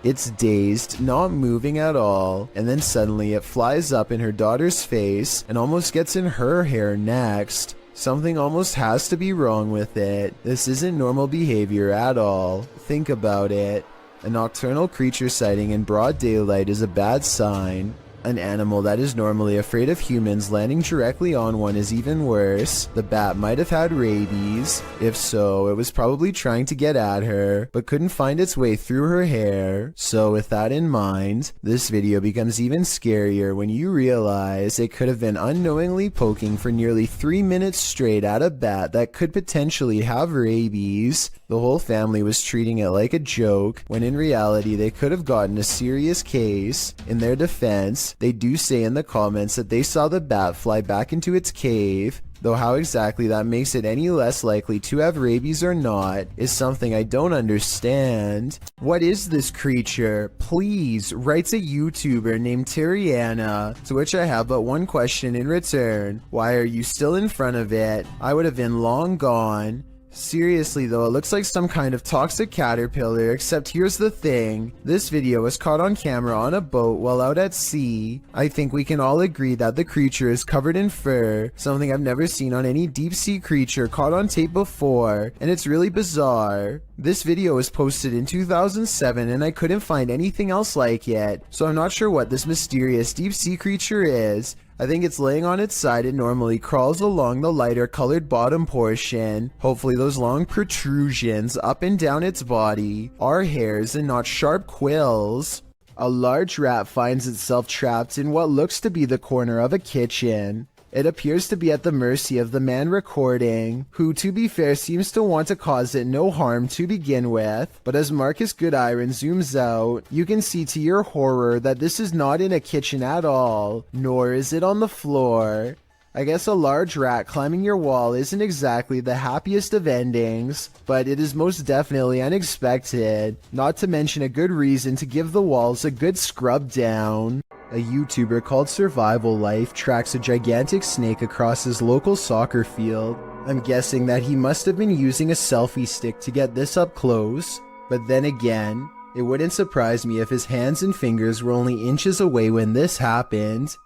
It's dazed, not moving at all, and then suddenly it flies up in her daughter's face and almost gets in her hair next. Something almost has to be wrong with it. This isn't normal behavior at all. Think about it. A nocturnal creature sighting in broad daylight is a bad sign. An animal that is normally afraid of humans landing directly on one is even worse. The bat might have had rabies. If so, it was probably trying to get at her, but couldn't find its way through her hair. So with that in mind, this video becomes even scarier when you realize it could have been unknowingly poking for nearly 3 minutes straight at a bat that could potentially have rabies. The whole family was treating it like a joke, when in reality they could have gotten a serious case. In their defense, they do say in the comments that they saw the bat fly back into its cave, though how exactly that makes it any less likely to have rabies or not is something I don't understand. What is this creature? Please, writes a YouTuber named Tariana, to which I have but one question in return. Why are you still in front of it? I would have been long gone. Seriously though, it looks like some kind of toxic caterpillar, except here's the thing. This video was caught on camera on a boat while out at sea. I think we can all agree that the creature is covered in fur, something I've never seen on any deep sea creature caught on tape before, and it's really bizarre. This video was posted in 2007 and I couldn't find anything else like it, so I'm not sure what this mysterious deep sea creature is. I think it's laying on its side and normally crawls along the lighter colored bottom portion. Hopefully those long protrusions up and down its body are hairs and not sharp quills. A large rat finds itself trapped in what looks to be the corner of a kitchen. It appears to be at the mercy of the man recording, who to be fair seems to want to cause it no harm to begin with, but as Marcus Goodiron zooms out, you can see to your horror that this is not in a kitchen at all, nor is it on the floor. I guess a large rat climbing your wall isn't exactly the happiest of endings, but it is most definitely unexpected, not to mention a good reason to give the walls a good scrub down. A YouTuber called Survival Life tracks a gigantic snake across his local soccer field. I'm guessing that he must have been using a selfie stick to get this up close, but then again, it wouldn't surprise me if his hands and fingers were only inches away when this happened.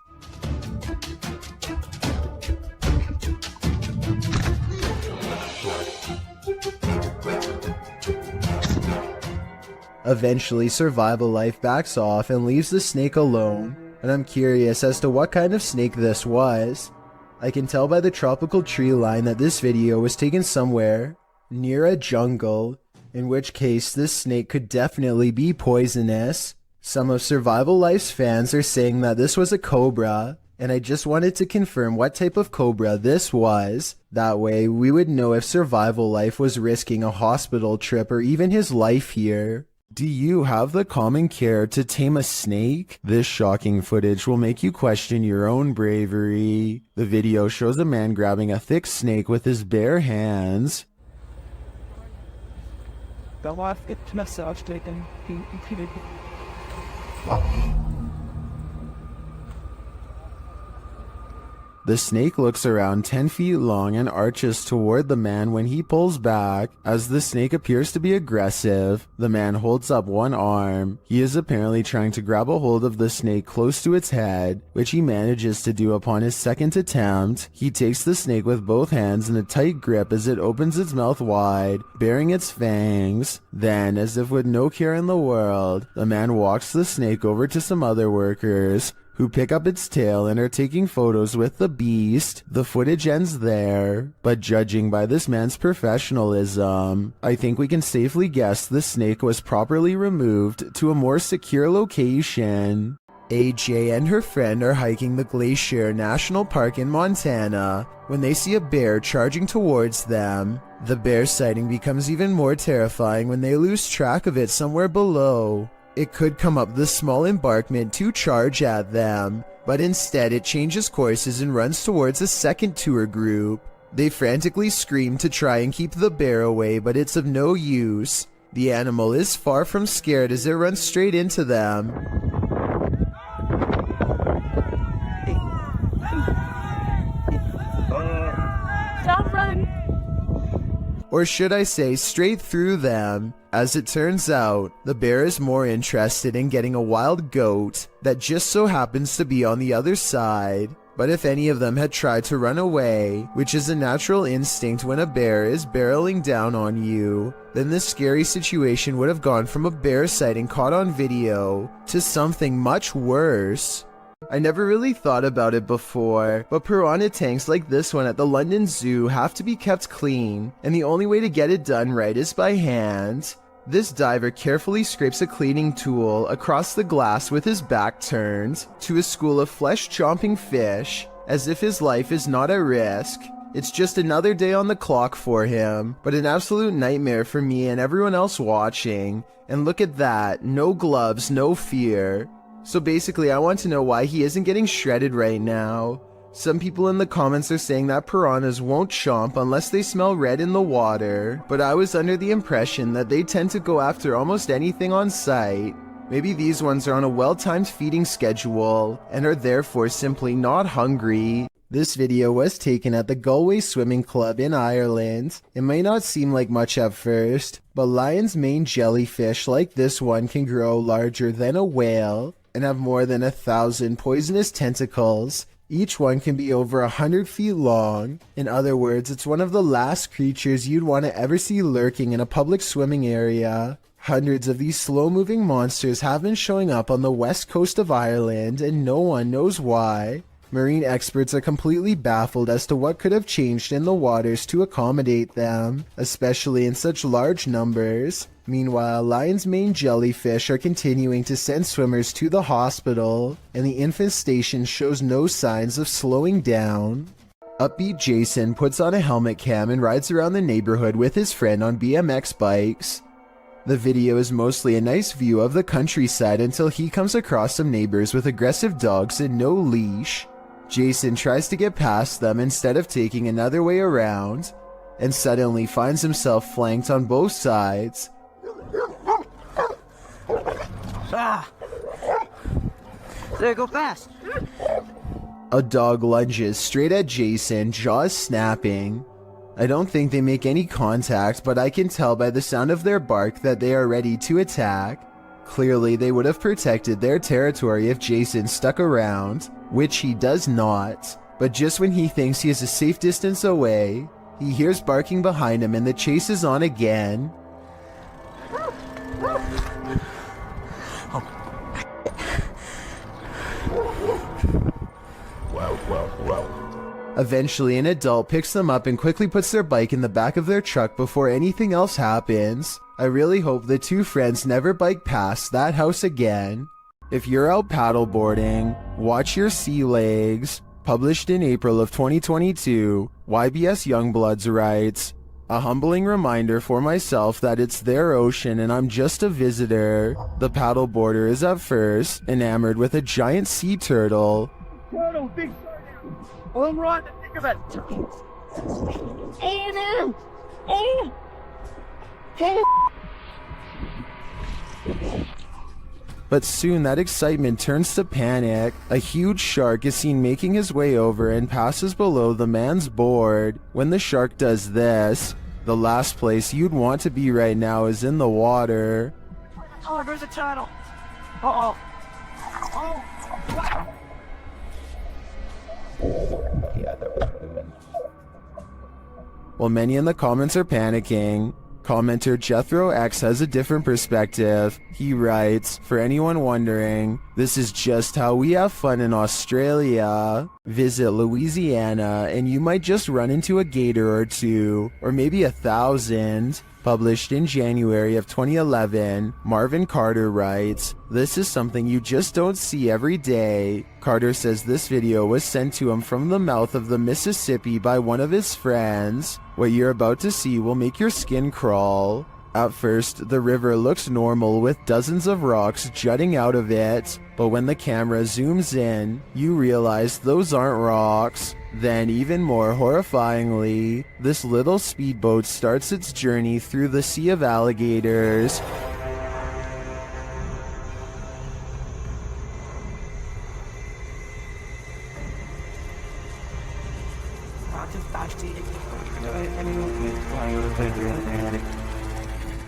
Eventually, Survival Life backs off and leaves the snake alone, and I'm curious as to what kind of snake this was. I can tell by the tropical tree line that this video was taken somewhere near a jungle, in which case this snake could definitely be poisonous. Some of Survival Life's fans are saying that this was a cobra, and I just wanted to confirm what type of cobra this was. That way we would know if Survival Life was risking a hospital trip or even his life here. Do you have the common care to tame a snake? This shocking footage will make you question your own bravery. The video shows a man grabbing a thick snake with his bare hands. The snake looks around 10 feet long and arches toward the man when he pulls back. As the snake appears to be aggressive, the man holds up one arm. He is apparently trying to grab a hold of the snake close to its head, which he manages to do upon his second attempt. He takes the snake with both hands in a tight grip as it opens its mouth wide, baring its fangs. Then, as if with no care in the world, the man walks the snake over to some other workers, who pick up its tail and are taking photos with the beast. The footage ends there, but judging by this man's professionalism, I think we can safely guess the snake was properly removed to a more secure location. AJ and her friend are hiking the Glacier National Park in Montana when they see a bear charging towards them. The bear sighting becomes even more terrifying when they lose track of it somewhere below. It could come up the small embankment to charge at them, but instead it changes courses and runs towards a second tour group. They frantically scream to try and keep the bear away, but it's of no use. The animal is far from scared as it runs straight into them. Don't run! Or should I say straight through them. As it turns out, the bear is more interested in getting a wild goat that just so happens to be on the other side. But if any of them had tried to run away, which is a natural instinct when a bear is barreling down on you, then this scary situation would have gone from a bear sighting caught on video to something much worse. I never really thought about it before, but piranha tanks like this one at the London Zoo have to be kept clean, and the only way to get it done right is by hand. This diver carefully scrapes a cleaning tool across the glass with his back turned to a school of flesh-chomping fish, as if his life is not at risk. It's just another day on the clock for him, but an absolute nightmare for me and everyone else watching. And look at that, no gloves, no fear. So basically I want to know why he isn't getting shredded right now. Some people in the comments are saying that piranhas won't chomp unless they smell red in the water, but I was under the impression that they tend to go after almost anything on sight. Maybe these ones are on a well-timed feeding schedule and are therefore simply not hungry. This video was taken at the Galway Swimming Club in Ireland. It may not seem like much at first, but lion's mane jellyfish like this one can grow larger than a whale and have more than 1,000 poisonous tentacles. Each one can be over 100 feet long. In other words, it's one of the last creatures you'd want to ever see lurking in a public swimming area. Hundreds of these slow-moving monsters have been showing up on the west coast of Ireland, and no one knows why. Marine experts are completely baffled as to what could have changed in the waters to accommodate them, especially in such large numbers. Meanwhile, lion's mane jellyfish are continuing to send swimmers to the hospital, and the infestation shows no signs of slowing down. Upbeat Jason puts on a helmet cam and rides around the neighborhood with his friend on BMX bikes. The video is mostly a nice view of the countryside until he comes across some neighbors with aggressive dogs and no leash. Jason tries to get past them instead of taking another way around, and suddenly finds himself flanked on both sides. Ah! There, go fast! A dog lunges straight at Jason, jaws snapping. I don't think they make any contact, but I can tell by the sound of their bark that they are ready to attack. Clearly, they would have protected their territory if Jason stuck around, which he does not. But just when he thinks he is a safe distance away, he hears barking behind him and the chase is on again. A Eventually, an adult picks them up and quickly puts their bike in the back of their truck before anything else happens. I really hope the two friends never bike past that house again. If you're out paddleboarding, watch your sea legs. Published in April of 2022, YBS Youngbloods writes, "A humbling reminder for myself that it's their ocean and I'm just a visitor. The paddleboarder is at first enamored with a giant sea turtle. Turtle, big turtle. Oh, run, think of it. Hey, man. Hey. Hey. But soon that excitement turns to panic. A huge shark is seen making his way over and passes below the man's board. When the shark does this, the last place you'd want to be right now is in the water." Oh, there's a turtle. Uh-oh. Oh. While many in the comments are panicking, commenter Jethro X has a different perspective. He writes, "For anyone wondering, this is just how we have fun in Australia. Visit Louisiana and you might just run into a gator or two, or maybe 1,000. Published in January of 2011, Marvin Carter writes, "This is something you just don't see every day." Carter says this video was sent to him from the mouth of the Mississippi by one of his friends. What you're about to see will make your skin crawl. At first, the river looks normal with dozens of rocks jutting out of it, but when the camera zooms in, you realize those aren't rocks. Then, even more horrifyingly, this little speedboat starts its journey through the sea of alligators.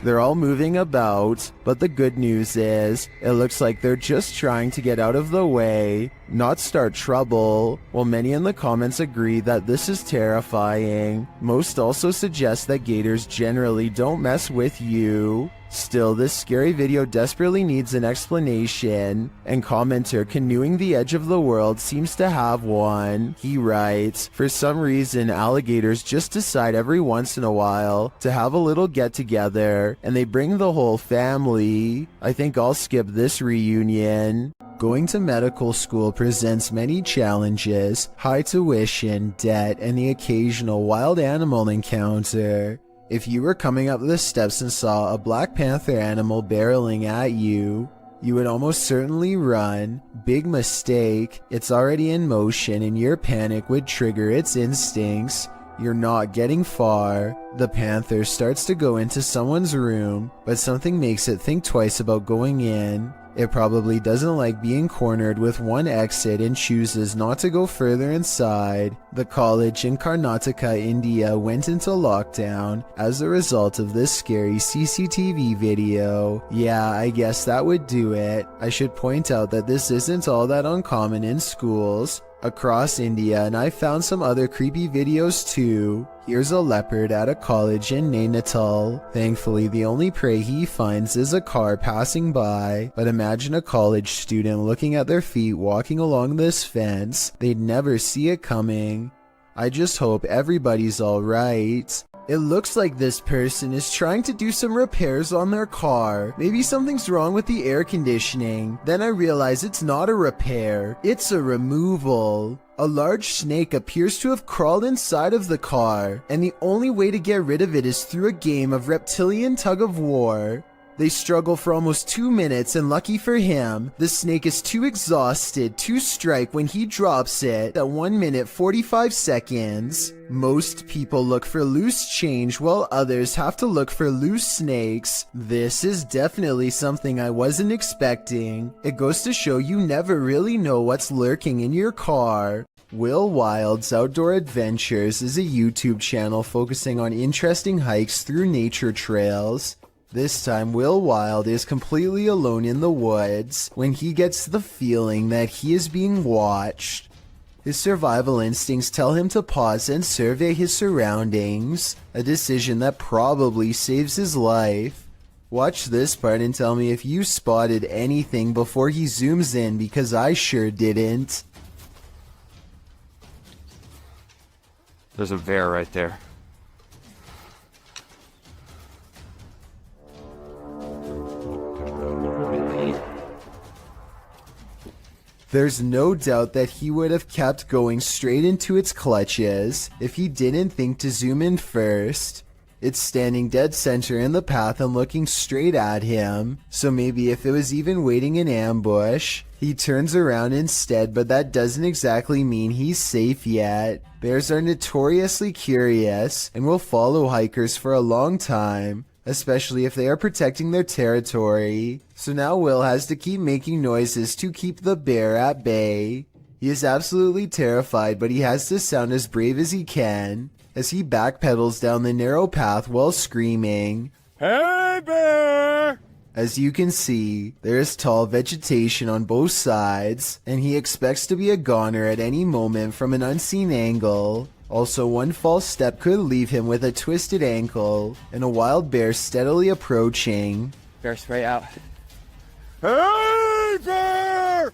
They're all moving about, but the good news is, it looks like they're just trying to get out of the way, not start trouble. While many in the comments agree that this is terrifying, most also suggest that gators generally don't mess with you. Still, this scary video desperately needs an explanation, and commenter Canoeing the Edge of the World seems to have one. He writes, "For some reason, alligators just decide every once in a while to have a little get-together, and they bring the whole family. I think I'll skip this reunion." Going to medical school presents many challenges: high tuition, debt, and the occasional wild animal encounter. If you were coming up the steps and saw a Black Panther animal barreling at you, you would almost certainly run. Big mistake. It's already in motion and your panic would trigger its instincts. You're not getting far. The panther starts to go into someone's room, but something makes it think twice about going in. It probably doesn't like being cornered with one exit and chooses not to go further inside. The college in Karnataka, India went into lockdown as a result of this scary CCTV video. Yeah, I guess that would do it. I should point out that this isn't all that uncommon in schools across India, and I found some other creepy videos too. Here's a leopard at a college in Nainital. Thankfully, the only prey he finds is a car passing by, but imagine a college student looking at their feet walking along this fence. They'd never see it coming. I just hope everybody's alright. It looks like this person is trying to do some repairs on their car. Maybe something's wrong with the air conditioning. Then I realize it's not a repair, it's a removal. A large snake appears to have crawled inside of the car, and the only way to get rid of it is through a game of reptilian tug-of-war. They struggle for almost 2 minutes, and lucky for him, the snake is too exhausted to strike when he drops it at 1 minute 45 seconds. Most people look for loose change while others have to look for loose snakes. This is definitely something I wasn't expecting. It goes to show you never really know what's lurking in your car. Will Wild's Outdoor Adventures is a YouTube channel focusing on interesting hikes through nature trails. This time, Will Wild is completely alone in the woods when he gets the feeling that he is being watched. His survival instincts tell him to pause and survey his surroundings, a decision that probably saves his life. Watch this part and tell me if you spotted anything before he zooms in, because I sure didn't. There's a bear right there. There's no doubt that he would have kept going straight into its clutches if he didn't think to zoom in first. It's standing dead center in the path and looking straight at him, so maybe if it was even waiting in ambush, he turns around instead, but that doesn't exactly mean he's safe yet. Bears are notoriously curious and will follow hikers for a long time, especially if they are protecting their territory. So now Will has to keep making noises to keep the bear at bay. He is absolutely terrified, but he has to sound as brave as he can as he backpedals down the narrow path while screaming, "Hey, bear!" As you can see, there is tall vegetation on both sides, and he expects to be a goner at any moment from an unseen angle. Also, one false step could leave him with a twisted ankle, and a wild bear steadily approaching. Bear spray out. Hey, bear!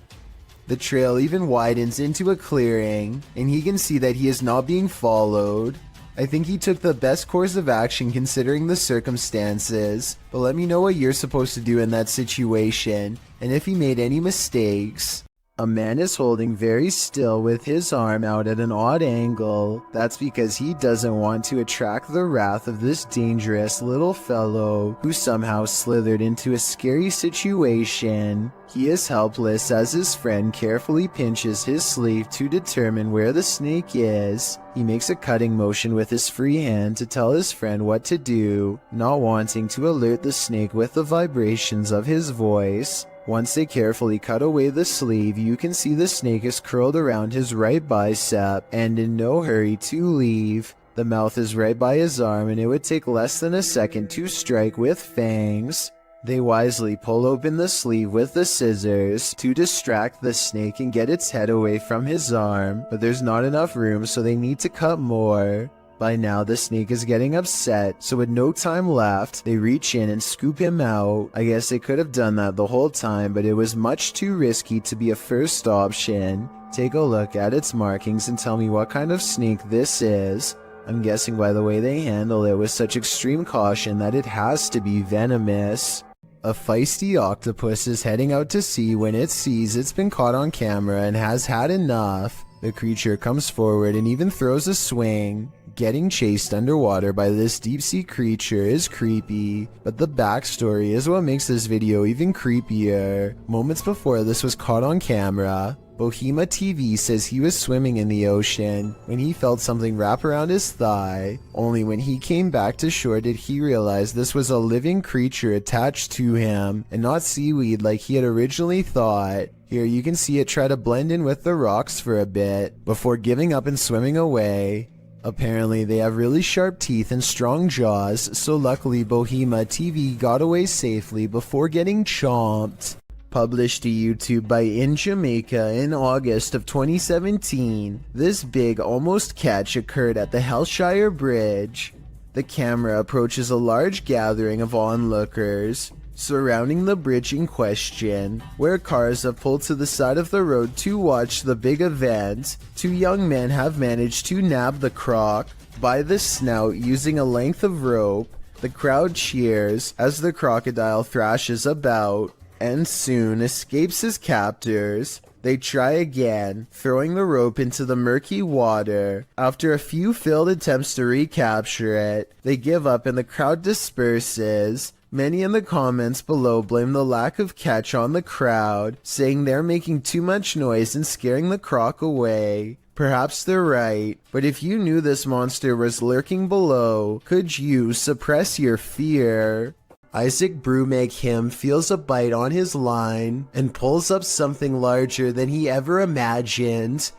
The trail even widens into a clearing, and he can see that he is not being followed. I think he took the best course of action considering the circumstances, but let me know what you're supposed to do in that situation, and if he made any mistakes. A man is holding very still with his arm out at an odd angle. That's because he doesn't want to attract the wrath of this dangerous little fellow who somehow slithered into a scary situation. He is helpless as his friend carefully pinches his sleeve to determine where the snake is. He makes a cutting motion with his free hand to tell his friend what to do, not wanting to alert the snake with the vibrations of his voice. Once they carefully cut away the sleeve, you can see the snake is curled around his right bicep and in no hurry to leave. The mouth is right by his arm and it would take less than a second to strike with fangs. They wisely pull open the sleeve with the scissors to distract the snake and get its head away from his arm, but there's not enough room, so they need to cut more. By now, the snake is getting upset, so with no time left, they reach in and scoop him out. I guess they could have done that the whole time, but it was much too risky to be a first option. Take a look at its markings and tell me what kind of snake this is. I'm guessing by the way they handle it with such extreme caution that it has to be venomous. A feisty octopus is heading out to sea when it sees it's been caught on camera and has had enough. The creature comes forward and even throws a swing. Getting chased underwater by this deep-sea creature is creepy, but the backstory is what makes this video even creepier. Moments before this was caught on camera, Bohema TV says he was swimming in the ocean when he felt something wrap around his thigh. Only when he came back to shore did he realize this was a living creature attached to him and not seaweed like he had originally thought. Here you can see it try to blend in with the rocks for a bit before giving up and swimming away. Apparently they have really sharp teeth and strong jaws, so luckily Bohema TV got away safely before getting chomped. Published to YouTube by In Jamaica in August of 2017, this big almost catch occurred at the Hellshire Bridge. The camera approaches a large gathering of onlookers surrounding the bridge in question, where cars have pulled to the side of the road to watch the big event. Two young men have managed to nab the croc by the snout using a length of rope. The crowd cheers as the crocodile thrashes about and soon escapes his captors. They try again, throwing the rope into the murky water. After a few failed attempts to recapture it, they give up and the crowd disperses. Many in the comments below blame the lack of catch on the crowd, saying they're making too much noise and scaring the croc away. Perhaps they're right, but if you knew this monster was lurking below, could you suppress your fear? Isaac Brumegg feels a bite on his line and pulls up something larger than he ever imagined.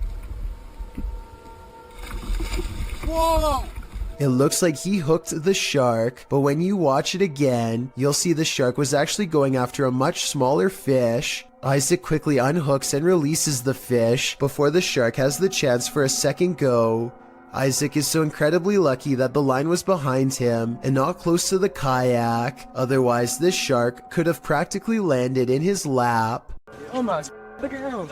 Whoa! It looks like he hooked the shark, but when you watch it again, you'll see the shark was actually going after a much smaller fish. Isaac quickly unhooks and releases the fish before the shark has the chance for a second go. Isaac is so incredibly lucky that the line was behind him and not close to the kayak. Otherwise, this shark could have practically landed in his lap. Oh my, look at him.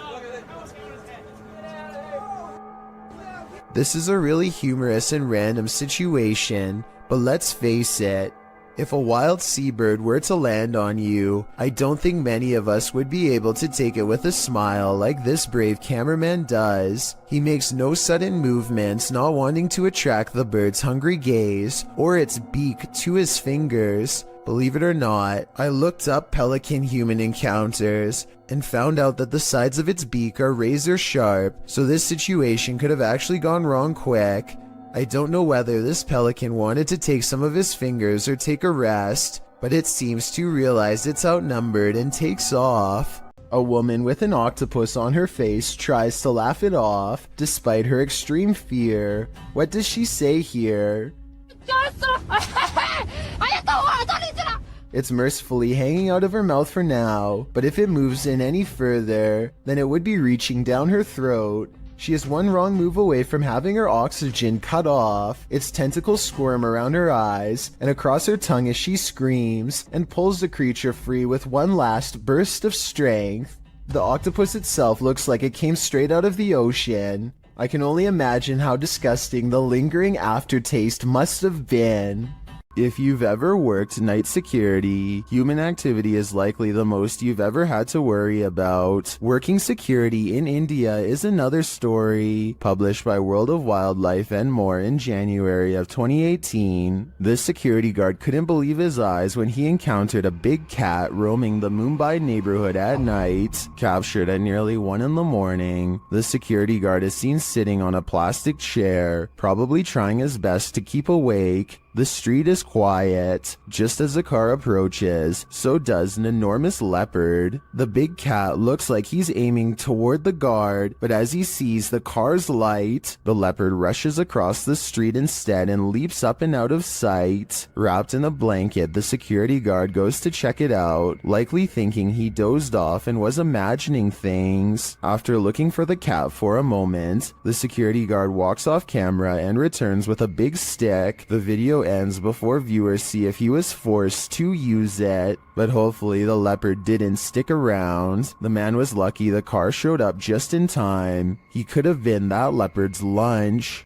This is a really humorous and random situation, but let's face it, if a wild seabird were to land on you, I don't think many of us would be able to take it with a smile like this brave cameraman does. He makes no sudden movements, not wanting to attract the bird's hungry gaze or its beak to his fingers. Believe it or not, I looked up pelican-human encounters and found out that the sides of its beak are razor sharp, so this situation could have actually gone wrong quick. I don't know whether this pelican wanted to take some of his fingers or take a rest, but it seems to realize it's outnumbered and takes off. A woman with an octopus on her face tries to laugh it off, despite her extreme fear. What does she say here? It's mercifully hanging out of her mouth for now, but if it moves in any further, then it would be reaching down her throat. She is one wrong move away from having her oxygen cut off. Its tentacles squirm around her eyes and across her tongue as she screams and pulls the creature free with one last burst of strength. The octopus itself looks like it came straight out of the ocean. I can only imagine how disgusting the lingering aftertaste must have been. If you've ever worked night security, human activity is likely the most you've ever had to worry about. Working security in India is another story, published by World of Wildlife and More in January of 2018. This security guard couldn't believe his eyes when he encountered a big cat roaming the Mumbai neighborhood at night. Captured at nearly 1 in the morning, the security guard is seen sitting on a plastic chair, probably trying his best to keep awake. The street is quiet. Just as the car approaches, so does an enormous leopard. The big cat looks like he's aiming toward the guard, but as he sees the car's light, the leopard rushes across the street instead and leaps up and out of sight. Wrapped in a blanket, the security guard goes to check it out, likely thinking he dozed off and was imagining things. After looking for the cat for a moment, the security guard walks off camera and returns with a big stick. The video ends before viewers see if he was forced to use it, but hopefully the leopard didn't stick around. The man was lucky the car showed up just in time. He could have been that leopard's lunch.